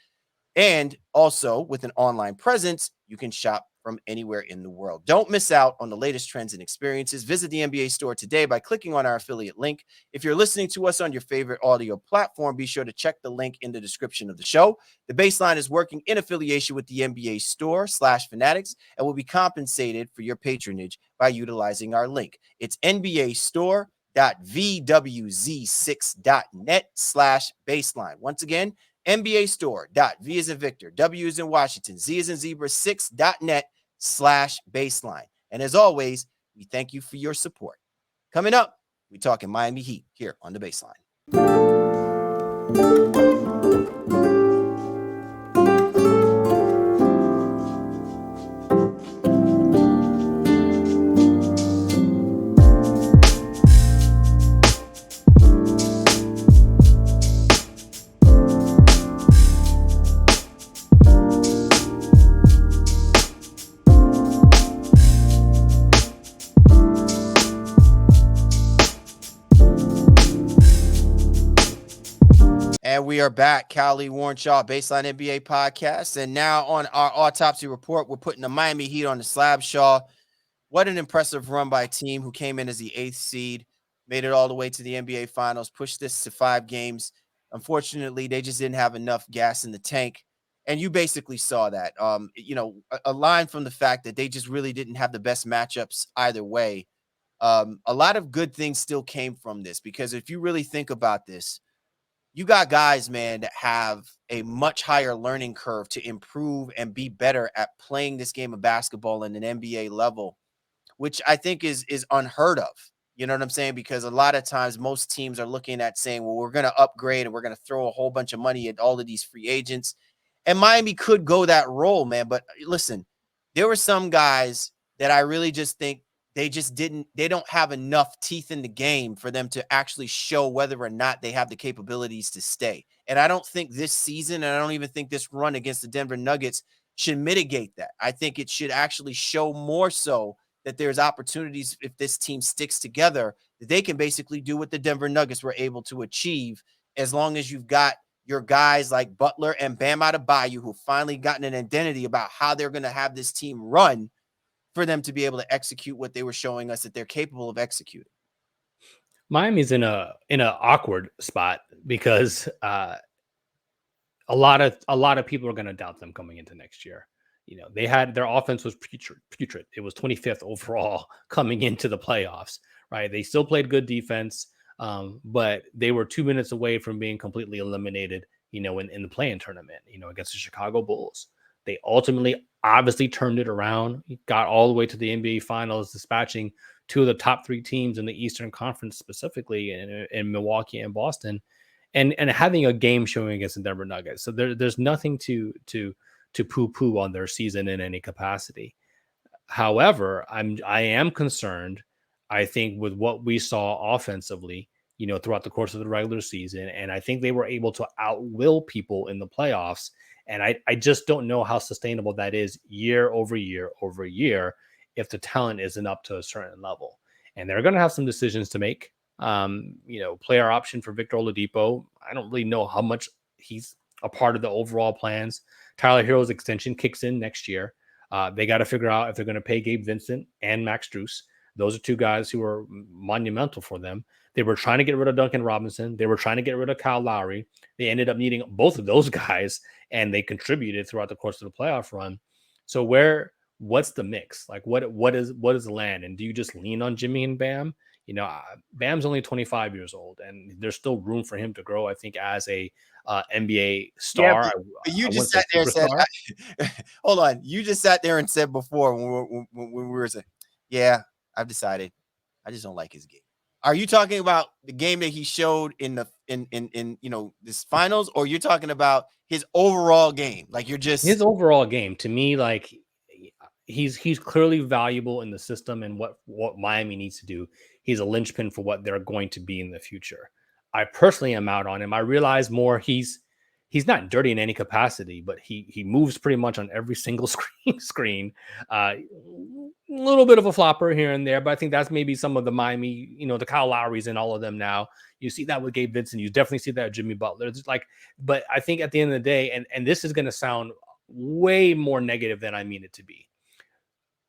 And also, with an online presence, you can shop from anywhere in the world. Don't miss out on the latest trends and experiences. Visit the NBA store today by clicking on our affiliate link. If you're listening to us on your favorite audio platform, be sure to check the link in the description of the show. The Baseline is working in affiliation with the NBA store /Fanatics and will be compensated for your patronage by utilizing our link. It's nbastore.vwz6.net/baseline. Once again, NBA store.v as in Victor, W as in Washington, Z as in Zebra 6.net/baseline. And as always, we thank you for your support. Coming up, we're talking Miami Heat here on The Baseline. And we are back. Callie Warrenshaw, Baseline NBA podcast. And now on our autopsy report, we're putting the Miami Heat on the slab, Shaw. What an impressive run by a team who came in as the 8th seed, made it all the way to the NBA Finals, pushed this to 5 games. Unfortunately, they just didn't have enough gas in the tank. And you basically saw that. A line from the fact that they just really didn't have the best matchups either way. A lot of good things still came from this, because if you really think about this, you got guys, man, that have a much higher learning curve to improve and be better at playing this game of basketball in an NBA level, which I think is unheard of. You know what I'm saying? Because a lot of times most teams are looking at saying, well, we're going to upgrade and we're going to throw a whole bunch of money at all of these free agents. And Miami could go that role, man. But listen, there were some guys that I really just think they don't have enough teeth in the game for them to actually show whether or not they have the capabilities to stay. And I don't think this season, and I don't even think this run against the Denver Nuggets should mitigate that. I think it should actually show more so that there's opportunities, if this team sticks together, that they can basically do what the Denver Nuggets were able to achieve, as long as you've got your guys like Butler and Bam Adebayo, who finally gotten an identity about how they're going to have this team run, for them to be able to execute what they were showing us that they're capable of executing. Miami's in a awkward spot because a lot of people are going to doubt them coming into next year. They had their offense was putrid. It was 25th overall coming into the playoffs, right? They still played good defense, but they were 2 minutes away from being completely eliminated, in the play-in tournament, against the Chicago Bulls. They ultimately obviously turned it around, got all the way to the NBA Finals, dispatching 2 of the top 3 teams in the Eastern Conference, specifically in Milwaukee and Boston, and having a game showing against the Denver Nuggets. So there's nothing to poo-poo on their season in any capacity. However, I am concerned, I think, with what we saw offensively throughout the course of the regular season. And I think they were able to outwill people in the playoffs. And I just don't know how sustainable that is year over year over year if the talent isn't up to a certain level. And they're going to have some decisions to make. Player option for Victor Oladipo. I don't really know how much he's a part of the overall plans. Tyler Hero's extension kicks in next year. They got to figure out if they're going to pay Gabe Vincent and Max Strus. Those are two guys who are monumental for them. They were trying to get rid of Duncan Robinson. They were trying to get rid of Kyle Lowry. They ended up needing both of those guys, and they contributed throughout the course of the playoff run. So what's the mix? Like what is the land? And do you just lean on Jimmy and Bam? Bam's only 25 years old, and there's still room for him to grow, I think, as a NBA Yeah, star. but you I just wouldn't say sat there and said, superstar. hold on. You just sat there and said before when we were saying, yeah, I've decided I just don't like his game. Are you talking about the game that he showed in the in this finals, or you're talking about his overall game? Like you're His just overall game, to me, like he's clearly valuable in the system and what Miami needs to do. He's a linchpin for what they're going to be in the future. I personally am out on him. I realize more he's not dirty in any capacity, but he moves pretty much on every single screen. A little bit of a flopper here and there, but I think that's maybe some of the Miami, the Kyle Lowry's and all of them now. You see that with Gabe Vincent. You definitely see that with Jimmy Butler. It's like, but I think at the end of the day, and this is going to sound way more negative than I mean it to be.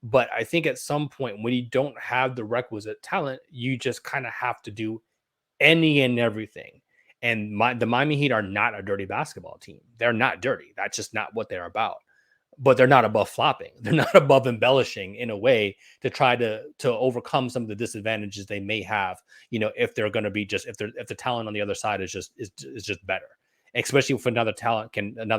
But I think at some point when you don't have the requisite talent, you just kind of have to do any and everything. And the Miami Heat are not a dirty basketball team. They're not dirty. That's just not what they're about. But they're not above flopping. They're not above embellishing in a way to try to overcome some of the disadvantages they may have. If they're going to be if the talent on the other side is just better, especially if another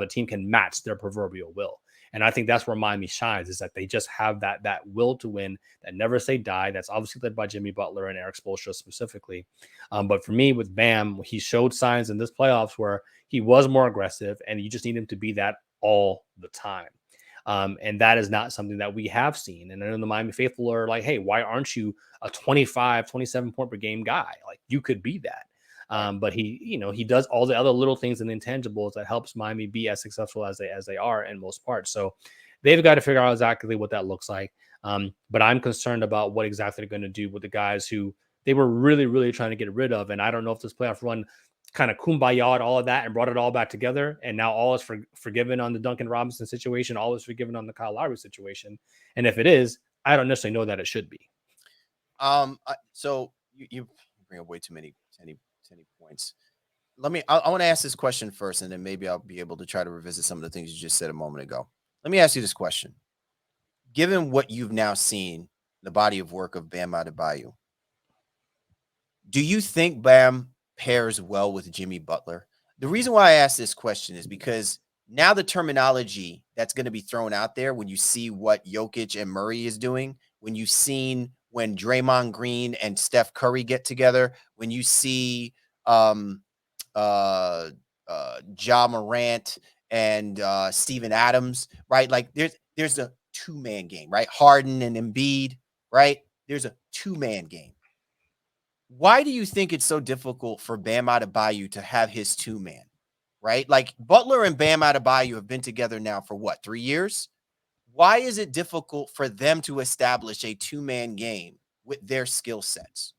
team can match their proverbial will. And I think that's where Miami shines, is that they just have that will to win, that never say die. That's obviously led by Jimmy Butler and Eric Spoelstra specifically. But for me, with Bam, he showed signs in this playoffs where he was more aggressive, and you just need him to be that all the time. And that is not something that we have seen. And then the Miami faithful are like, hey, why aren't you a 25, 27 point per game guy? Like, you could be that. But he does all the other little things and intangibles that helps Miami be as successful as they are in most parts. So they've got to figure out exactly what that looks like. But I'm concerned about what exactly they're going to do with the guys who they were really, really trying to get rid of. And I don't know if this playoff run kind of kumbaya all of that and brought it all back together. And now all is forgiven on the Duncan Robinson situation. All is forgiven on the Kyle Lowry situation. And if it is, I don't necessarily know that it should be. So you bring up way too many points. I want to ask this question first, and then maybe I'll be able to try to revisit some of the things you just said a moment ago. Let me ask you this question. Given what you've now seen, the body of work of Bam Adebayo, do you think Bam pairs well with Jimmy Butler? The reason why I ask this question is because now the terminology that's going to be thrown out there when you see what Jokic and Murray is doing, when you've seen when Draymond Green and Steph Curry get together, when you see Ja Morant and Steven Adams, right? Like there's a two-man game, right? Harden and Embiid, right? There's a two-man game. Why do you think it's so difficult for Bam Adebayo to have his two-man, right? Like Butler and Bam Adebayo have been together now for what, 3 years? Why is it difficult for them to establish a two-man game with their skill sets?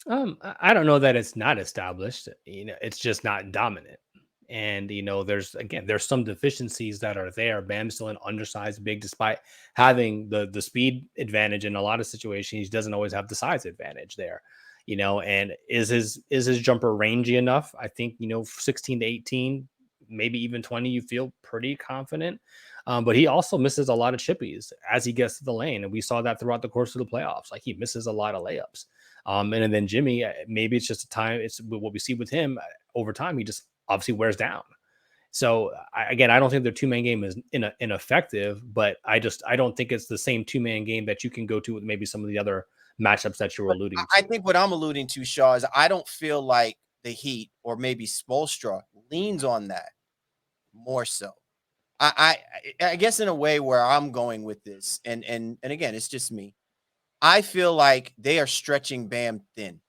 I don't know that it's not established. It's just not dominant. And there's some deficiencies that are there. Bam's still an undersized big, despite having the speed advantage in a lot of situations. He doesn't always have the size advantage there. And is his jumper rangy enough? I think 16 to 18, maybe even 20. You feel pretty confident. But he also misses a lot of chippies as he gets to the lane, and we saw that throughout the course of the playoffs. Like he misses a lot of layups. And then Jimmy, maybe it's just a time. It's what we see with him over time. He just obviously wears down. So again, I don't think their two-man game is ineffective, but I don't think it's the same two-man game that you can go to with maybe some of the other matchups that you were alluding to. I think what I'm alluding to, Shaw, is I don't feel like the Heat or maybe Spoelstra leans on that more so. I guess in a way where I'm going with this, and again, it's just me. I feel like they are stretching Bam thin.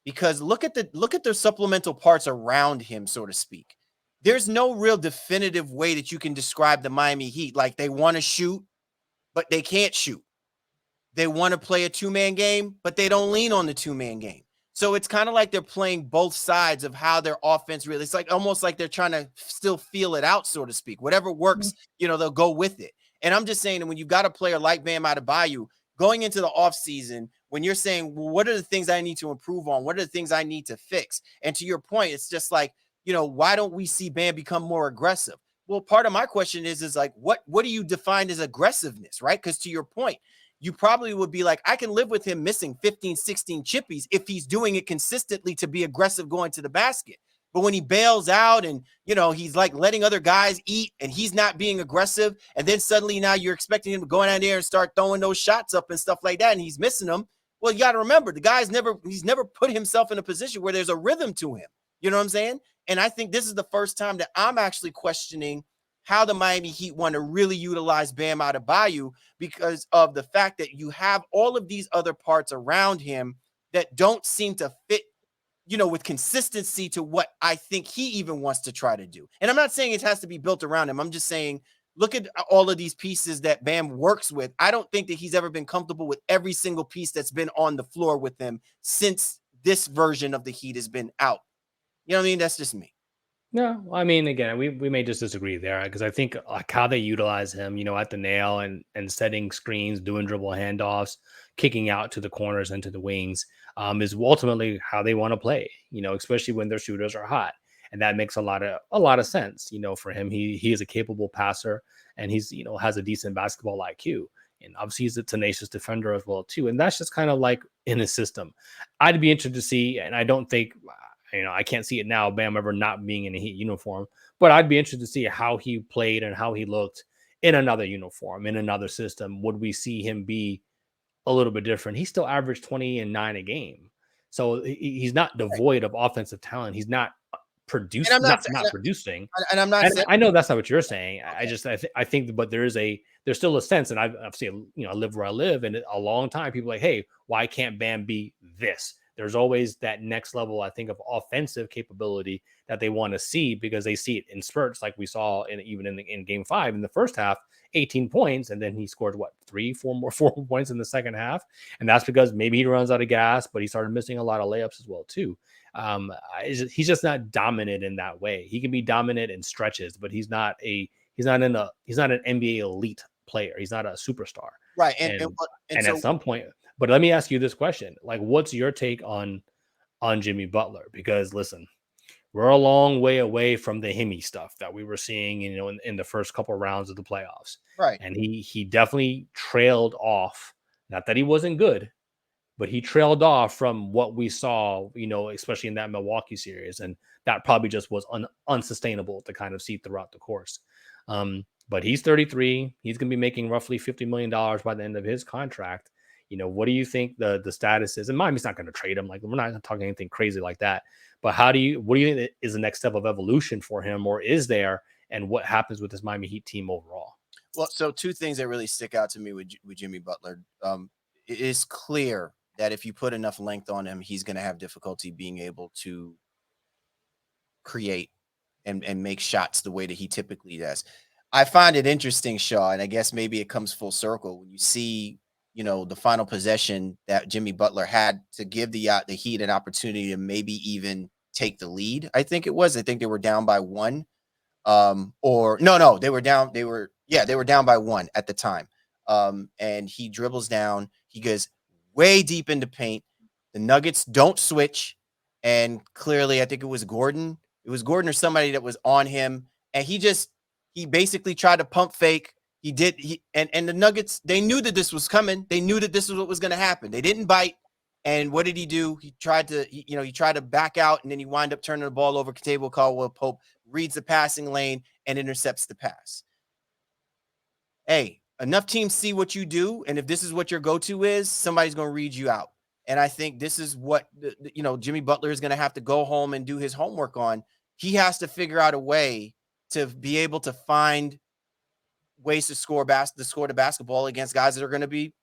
because look at the supplemental parts around him, so to speak. There's no real definitive way that you can describe the Miami Heat. Like, they want to shoot, but they can't shoot. They want to play a two-man game, but they don't lean on the two-man game. So it's kind of like they're playing both sides of how their offense really, it's like almost like they're trying to still feel it out, so to speak. Whatever works, they'll go with it. And I'm just saying that when you've got a player like Bam Adebayo going into the offseason, when you're saying, well, what are the things I need to improve on? What are the things I need to fix? And to your point, it's just like, why don't we see Bam become more aggressive? Well, part of my question is like, what do you define as aggressiveness, right? Because to your point, you probably would be like, I can live with him missing 15, 16 chippies if he's doing it consistently to be aggressive going to the basket. But when he bails out and, he's like letting other guys eat and he's not being aggressive, and then suddenly now you're expecting him to go out there and start throwing those shots up and stuff like that, and he's missing them. Well, you got to remember, the guy's he's never put himself in a position where there's a rhythm to him. You know what I'm saying? And I think this is the first time that I'm actually questioning how the Miami Heat want to really utilize Bam Adebayo, because of the fact that you have all of these other parts around him that don't seem to fit, with consistency to what I think he even wants to try to do. And I'm not saying it has to be built around him. I'm just saying, look at all of these pieces that Bam works with. I don't think that he's ever been comfortable with every single piece that's been on the floor with him since this version of the Heat has been out. You know what I mean? That's just me. No, I mean, again, we may just disagree there because I think like how they utilize him, at the nail and setting screens, doing dribble handoffs, kicking out to the corners and to the wings, is ultimately how they want to play. Especially when their shooters are hot, and that makes a lot of sense. For him, he is a capable passer, and he's has a decent basketball IQ, and obviously he's a tenacious defender as well too. And that's just kind of like in his system. I'd be interested to see, and I don't think. I can't see it now, Bam ever not being in a Heat uniform, but I'd be interested to see how he played and how he looked in another uniform, in another system. Would we see him be a little bit different? He still averaged 20 and 9 a game. So he's not Right. devoid of offensive talent. He's not And I'm not, not producing. and I'm not And saying, I know that's not what you're saying. okay, I think, but there's still a sense, and I've seen, I live where I live, and a long time people are like, hey, why can't Bam be this? There's always that next level, I think, of offensive capability that they want to see because they see it in spurts, like we saw in Game 5 in the first half, 18 points, and then he scored what 4 points in the second half, and that's because maybe he runs out of gas, but he started missing a lot of layups as well too. He's just not dominant in that way. He can be dominant in stretches, but he's not an NBA elite player. He's not a superstar. right, and And at so some point, but let me ask you this question: like, what's your take on Jimmy Butler? Because listen, we're a long way away from the Himmy stuff that we were seeing, in the first couple of rounds of the playoffs, right. and he definitely trailed off. Not that he wasn't good, but he trailed off from what we saw, especially in that Milwaukee series. And that probably just was unsustainable to kind of see throughout the course. But he's 33. He's going to be making roughly $50 million by the end of his contract. What do you think the status is? And Miami's not going to trade him. Like, we're not talking anything crazy like that. But what do you think is the next step of evolution for him, or is there? And what happens with this Miami Heat team overall? Well, so two things that really stick out to me with Jimmy Butler. It is clear that if you put enough length on him, he's going to have difficulty being able to create and make shots the way that he typically does. I find it interesting, Shaw, and I guess maybe it comes full circle when you see, the final possession that Jimmy Butler had to give the Heat an opportunity to maybe even take the lead. I think they were down by one. Or no, they were down. They were down by one at the time. And he dribbles down. He goes way deep into paint. The Nuggets don't switch, and clearly, I think it was Gordon. It was Gordon or somebody that was on him, and he basically tried to pump fake. And the Nuggets, they knew that this was coming. They knew that this was what was going to happen. They didn't bite. And what did he do? He tried to back out, and then he wound up turning the ball over. Kentavio Caldwell-Pope reads the passing lane and intercepts the pass. Hey, enough teams see what you do, and if this is what your go-to is, somebody's going to read you out. And I think this is what Jimmy Butler is going to have to go home and do his homework on. He has to figure out a way to be able to find ways to score the basketball against guys that are going to be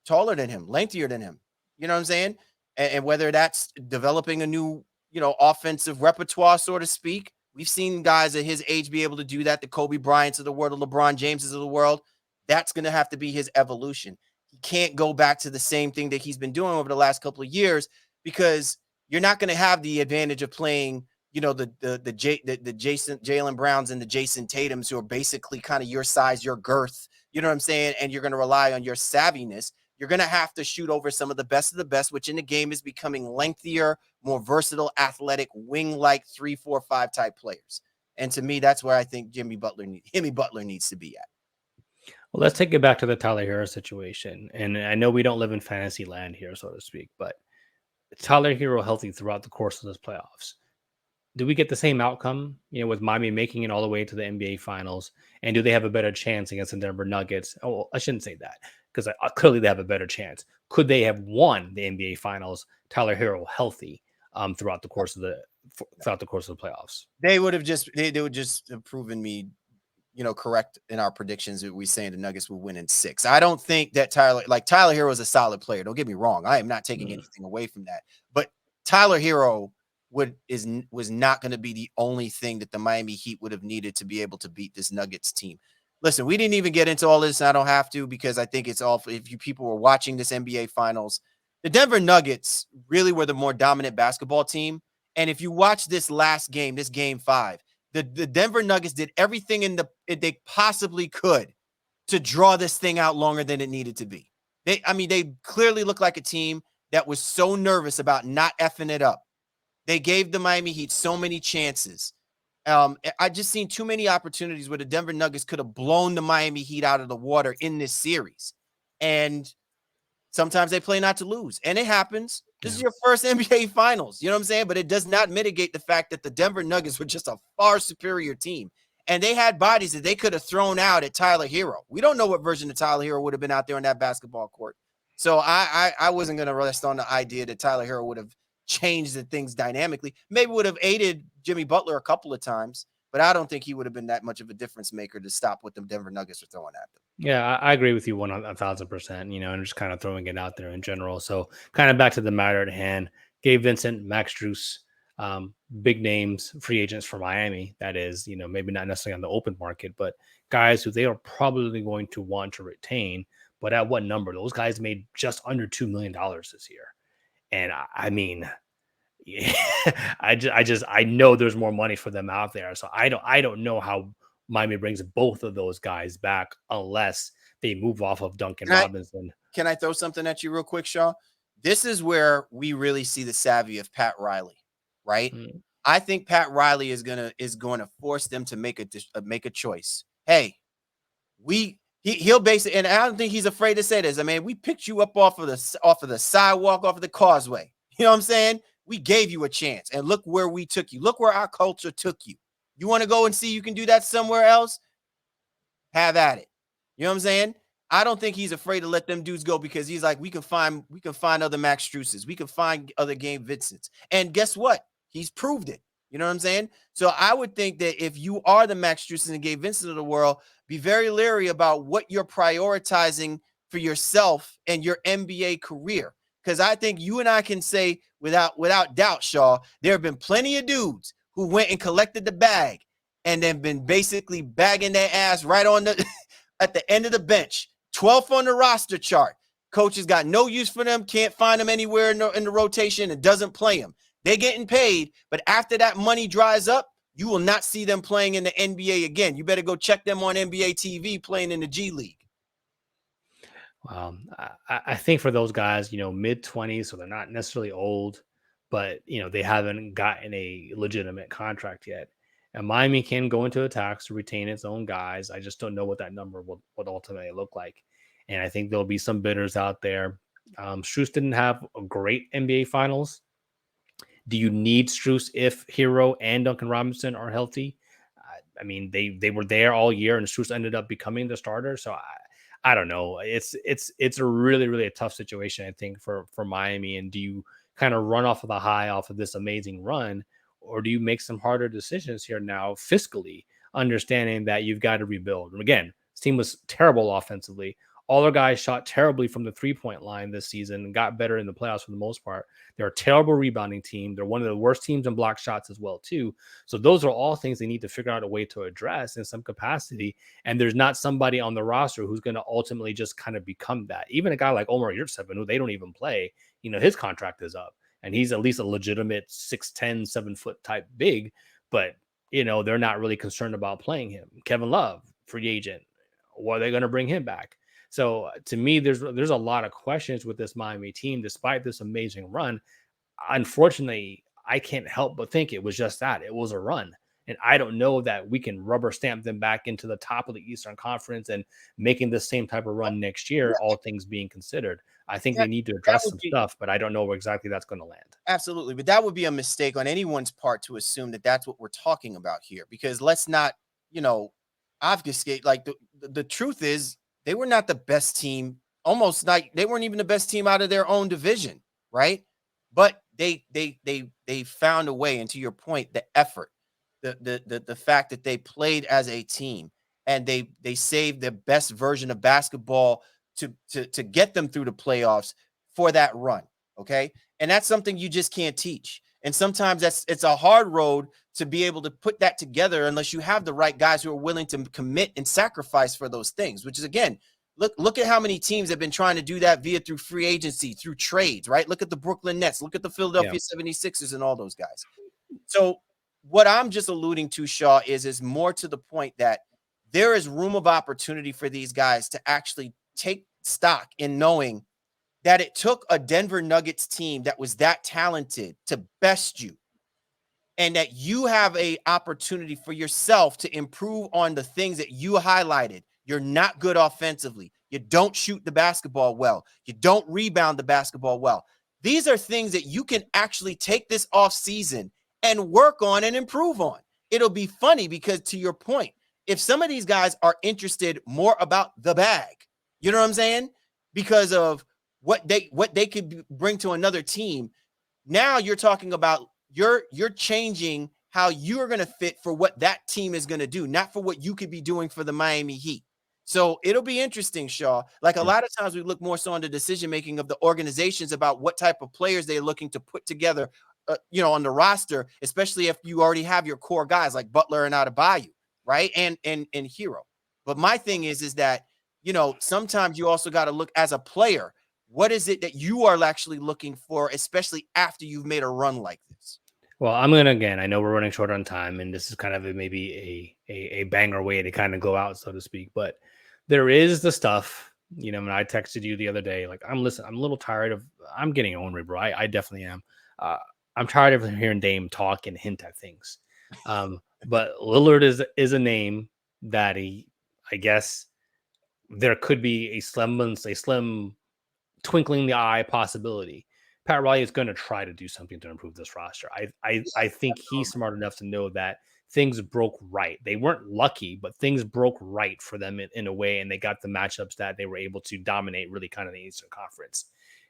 taller than him, lengthier than him. You know what I'm saying? and whether that's developing a new, offensive repertoire, so to speak. We've seen guys at his age be able to do that. The Kobe Bryants of the world, the LeBron Jameses of the world. That's going to have to be his evolution. He can't go back to the same thing that he's been doing over the last couple of years because you're not going to have the advantage of playing, the Jason Jalen Browns and the Jason Tatums, who are basically kind of your size, your girth. You know what I'm saying? And you're going to rely on your savviness. You're going to have to shoot over some of the best, which in the game is becoming lengthier, more versatile, athletic, wing-like 3, 4, 5 type players. And to me, that's where I think Jimmy Butler needs to be at. Well, let's take it back to the Tyler Herro situation. And I know we don't live in fantasy land here, so to speak, but Tyler Herro healthy throughout the course of this playoffs. Do we get the same outcome, with Miami making it all the way to the NBA Finals? And do they have a better chance against the Denver Nuggets? Oh, I shouldn't say that because clearly they have a better chance. Could they have won the NBA Finals, Tyler Herro healthy, throughout the course of the playoffs? They would have just have proven me, correct in our predictions that we saying the Nuggets will win in 6. I don't think that Tyler Herro is a solid player. Don't get me wrong. I am not taking anything away from that. But Tyler Herro was not going to be the only thing that the Miami Heat would have needed to be able to beat this Nuggets team. Listen, we didn't even get into all this, and I don't have to because I think it's all, if you people were watching this NBA Finals, the Denver Nuggets really were the more dominant basketball team. And if you watch this last game, this game 5, the Denver Nuggets did everything they possibly could to draw this thing out longer than it needed to be. They clearly look like a team that was so nervous about not effing it up. They gave the Miami Heat so many chances. I just seen too many opportunities where the Denver Nuggets could have blown the Miami Heat out of the water in this series. And sometimes they play not to lose, and it happens. This is your first NBA Finals. You know what I'm saying? But it does not mitigate the fact that the Denver Nuggets were just a far superior team. And they had bodies that they could have thrown out at Tyler Herro. We don't know what version of Tyler Herro would have been out there on that basketball court. So I wasn't going to rest on the idea that Tyler Herro would have changed the things dynamically. Maybe would have aided Jimmy Butler a couple of times, but I don't think he would have been that much of a difference maker to stop what the Denver Nuggets were throwing at them. Yeah, I agree with you 1,000%, and just kind of throwing it out there in general. So kind of back to the matter at hand, Gabe Vincent, Max Strus, big names, free agents for Miami. That is, maybe not necessarily on the open market, but guys who they are probably going to want to retain. But at what number? Those guys made just under $2 million this year. And I mean, yeah, I know there's more money for them out there. So I don't know how Miami brings both of those guys back unless they move off of Duncan Robinson. Can I throw something at you real quick, Shaw? This is where we really see the savvy of Pat Riley, right? I think Pat Riley is going to force them to make a choice. Hey, he'll basically, and I don't think he's afraid to say this. I mean, we picked you up off of the sidewalk, off of the causeway. You know what I'm saying? We gave you a chance, and look where we took you. Look where our culture took you. You want to go and see you can do that somewhere else? Have at it. You know what I'm saying? I don't think he's afraid to let them dudes go because he's like, we can find other Max Struses. We can find other Gabe Vincents. And guess what? He's proved it. You know what I'm saying? So I would think that if you are the Max Struses and Gabe Vincent of the world, be very leery about what you're prioritizing for yourself and your NBA career. Because I think you and I can say without doubt, Shaw, there have been plenty of dudes who went and collected the bag and then been basically bagging their ass right on the at the end of the bench, 12th on the roster chart. Coaches got no use for them, can't find them anywhere in the rotation and doesn't play them. They're getting paid, but after that money dries up, you will not see them playing in the NBA again. You better go check them on NBA TV playing in the G League. I think for those guys, mid-20s, so they're not necessarily old, but, they haven't gotten a legitimate contract yet. And Miami can go into attacks to retain its own guys. I just don't know what that number would ultimately look like. And I think there'll be some bidders out there. Strus didn't have a great NBA Finals. Do you need Strus if Herro and Duncan Robinson are healthy? I mean, they were there all year, and Strus ended up becoming the starter. So I don't know. It's a really, really a tough situation, I think, for Miami. And do you kind of run off of the high off of this amazing run, or do you make some harder decisions here now fiscally, understanding that you've got to rebuild? And again, this team was terrible offensively. All their guys shot terribly from the 3-point line this season and got better in the playoffs for the most part. They're a terrible rebounding team. They're one of the worst teams in block shots as well, too. So those are all things they need to figure out a way to address in some capacity. And there's not somebody on the roster who's going to ultimately just kind of become that. Even a guy like Omar Yurtseven, who they don't even play, his contract is up and he's at least a legitimate 6'10", 7-foot type big, but they're not really concerned about playing him. Kevin Love, free agent. Or are they going to bring him back? So to me, there's a lot of questions with this Miami team, despite this amazing run. Unfortunately, I can't help but think it was just that. It was a run. And I don't know that we can rubber stamp them back into the top of the Eastern Conference and making the same type of run next year, all things being considered. I think That, they need to that address would some be stuff, but I don't know where exactly that's going to land. absolutely, but that would be a mistake on anyone's part to assume that that's what we're talking about here. Because let's not, obfuscate. Like the truth is, they were not the best team. Almost like they weren't even the best team out of their own division, right? But they found a way. And to your point, the effort, the fact that they played as a team and they saved the best version of basketball to get them through the playoffs for that run. Okay. And that's something you just can't teach. And sometimes it's a hard road to be able to put that together unless you have the right guys who are willing to commit and sacrifice for those things, which is, again, look at how many teams have been trying to do that through free agency, through trades, right? Look at the Brooklyn Nets, look at the Philadelphia 76ers and all those guys. So what I'm just alluding to, Shaw, is more to the point that there is room of opportunity for these guys to actually take stock in knowing that it took a Denver Nuggets team that was that talented to best you, and that you have a opportunity for yourself to improve on the things that you highlighted. You're not good offensively. You don't shoot the basketball well. You don't rebound the basketball well. These are things that you can actually take this off season and work on and improve on. It'll be funny because, to your point, if some of these guys are interested more about the bag, you know what I'm saying? Because of what they could bring to another team. Now you're talking about you're changing how you are going to fit for what that team is going to do, not for what you could be doing for the Miami Heat. So it'll be interesting, Shaw. Like a lot of times we look more so on the decision making of the organizations about what type of players they're looking to put together, on the roster, especially if you already have your core guys like Butler and Adebayo, right? And Herro. But my thing is that, sometimes you also got to look as a player. What is it that you are actually looking for, especially after you've made a run like this? Well, again, I know we're running short on time, and this is kind of maybe a banger way to kind of go out, so to speak. But there is the stuff, when I texted you the other day, like, I'm a little tired of, I'm getting ornery, bro. I definitely am. I'm tired of hearing Dame talk and hint at things. But Lillard is a name that I guess there could be a slim twinkling in the eye possibility. Pat Riley is going to try to do something to improve this roster. I think he's smart enough to know that things broke right. They weren't lucky, but things broke right for them in a way, and they got the matchups that they were able to dominate really kind of the Eastern Conference.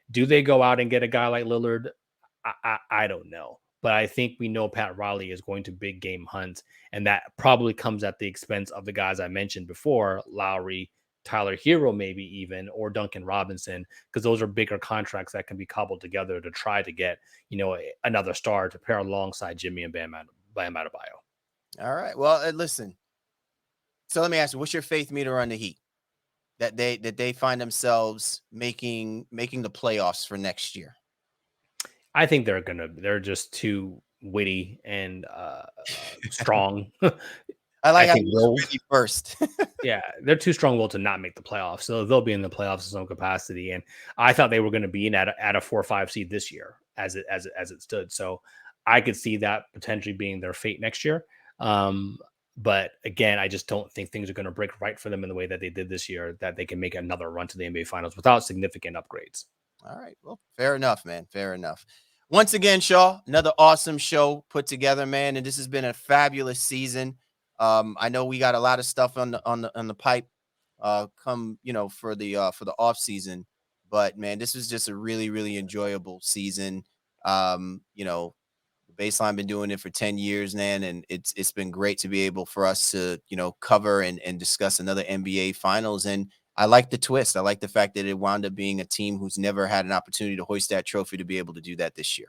Do they go out and get a guy like Lillard? I don't know. But I think we know Pat Riley is going to big game hunt, and that probably comes at the expense of the guys I mentioned before, Lowry, Tyler Herro, maybe even, or Duncan Robinson, because those are bigger contracts that can be cobbled together to try to get, another star to pair alongside Jimmy and Bam Adebayo. All right. Well, listen. So let me ask you, what's your faith meter on the Heat that they find themselves making the playoffs for next year? I think they're just too witty and strong. I like I how think you use they'll Whitney first. Yeah, they're too strong-willed to not make the playoffs, so they'll be in the playoffs in some capacity. And I thought they were going to be in at a 4 or 5 seed this year, as it stood. So I could see that potentially being their fate next year. But again, I just don't think things are going to break right for them in the way that they did this year. That they can make another run to the NBA Finals without significant upgrades. All right. Well, fair enough, man. Fair enough. Once again, Shaw, another awesome show put together, man. And this has been a fabulous season. I know we got a lot of stuff on the pipe come, for the off season. But man, this was just a really, really enjoyable season. The Baseline been doing it for 10 years, man, and it's been great to be able for us to, cover and discuss another NBA finals. And I like the twist. I like the fact that it wound up being a team who's never had an opportunity to hoist that trophy to be able to do that this year.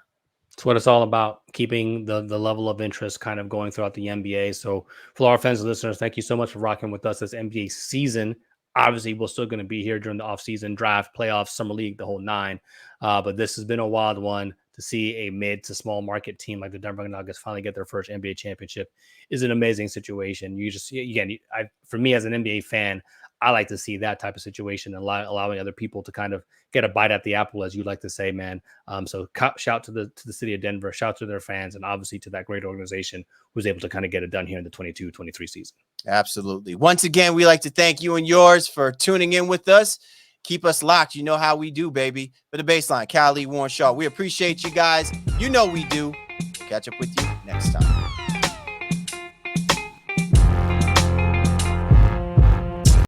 It's what it's all about, keeping the level of interest kind of going throughout the NBA. So for our fans and listeners, thank you so much for rocking with us this NBA season. Obviously, we're still going to be here during the offseason, draft, playoffs, summer league, the whole nine. But this has been a wild one. To see a mid to small market team like the Denver Nuggets finally get their first NBA championship is an amazing situation. You just, again, for me as an NBA fan, I like to see that type of situation and allowing other people to kind of get a bite at the apple, as you like to say, man. So shout to the city of Denver, shout to their fans, and obviously to that great organization who was able to kind of get it done here in the 22-23 season. Absolutely. Once again, we like to thank you and yours for tuning in with us. Keep us locked. You know how we do, baby. For the Baseline, Cali, Warren Shaw. We appreciate you guys. You know we do. Catch up with you next time.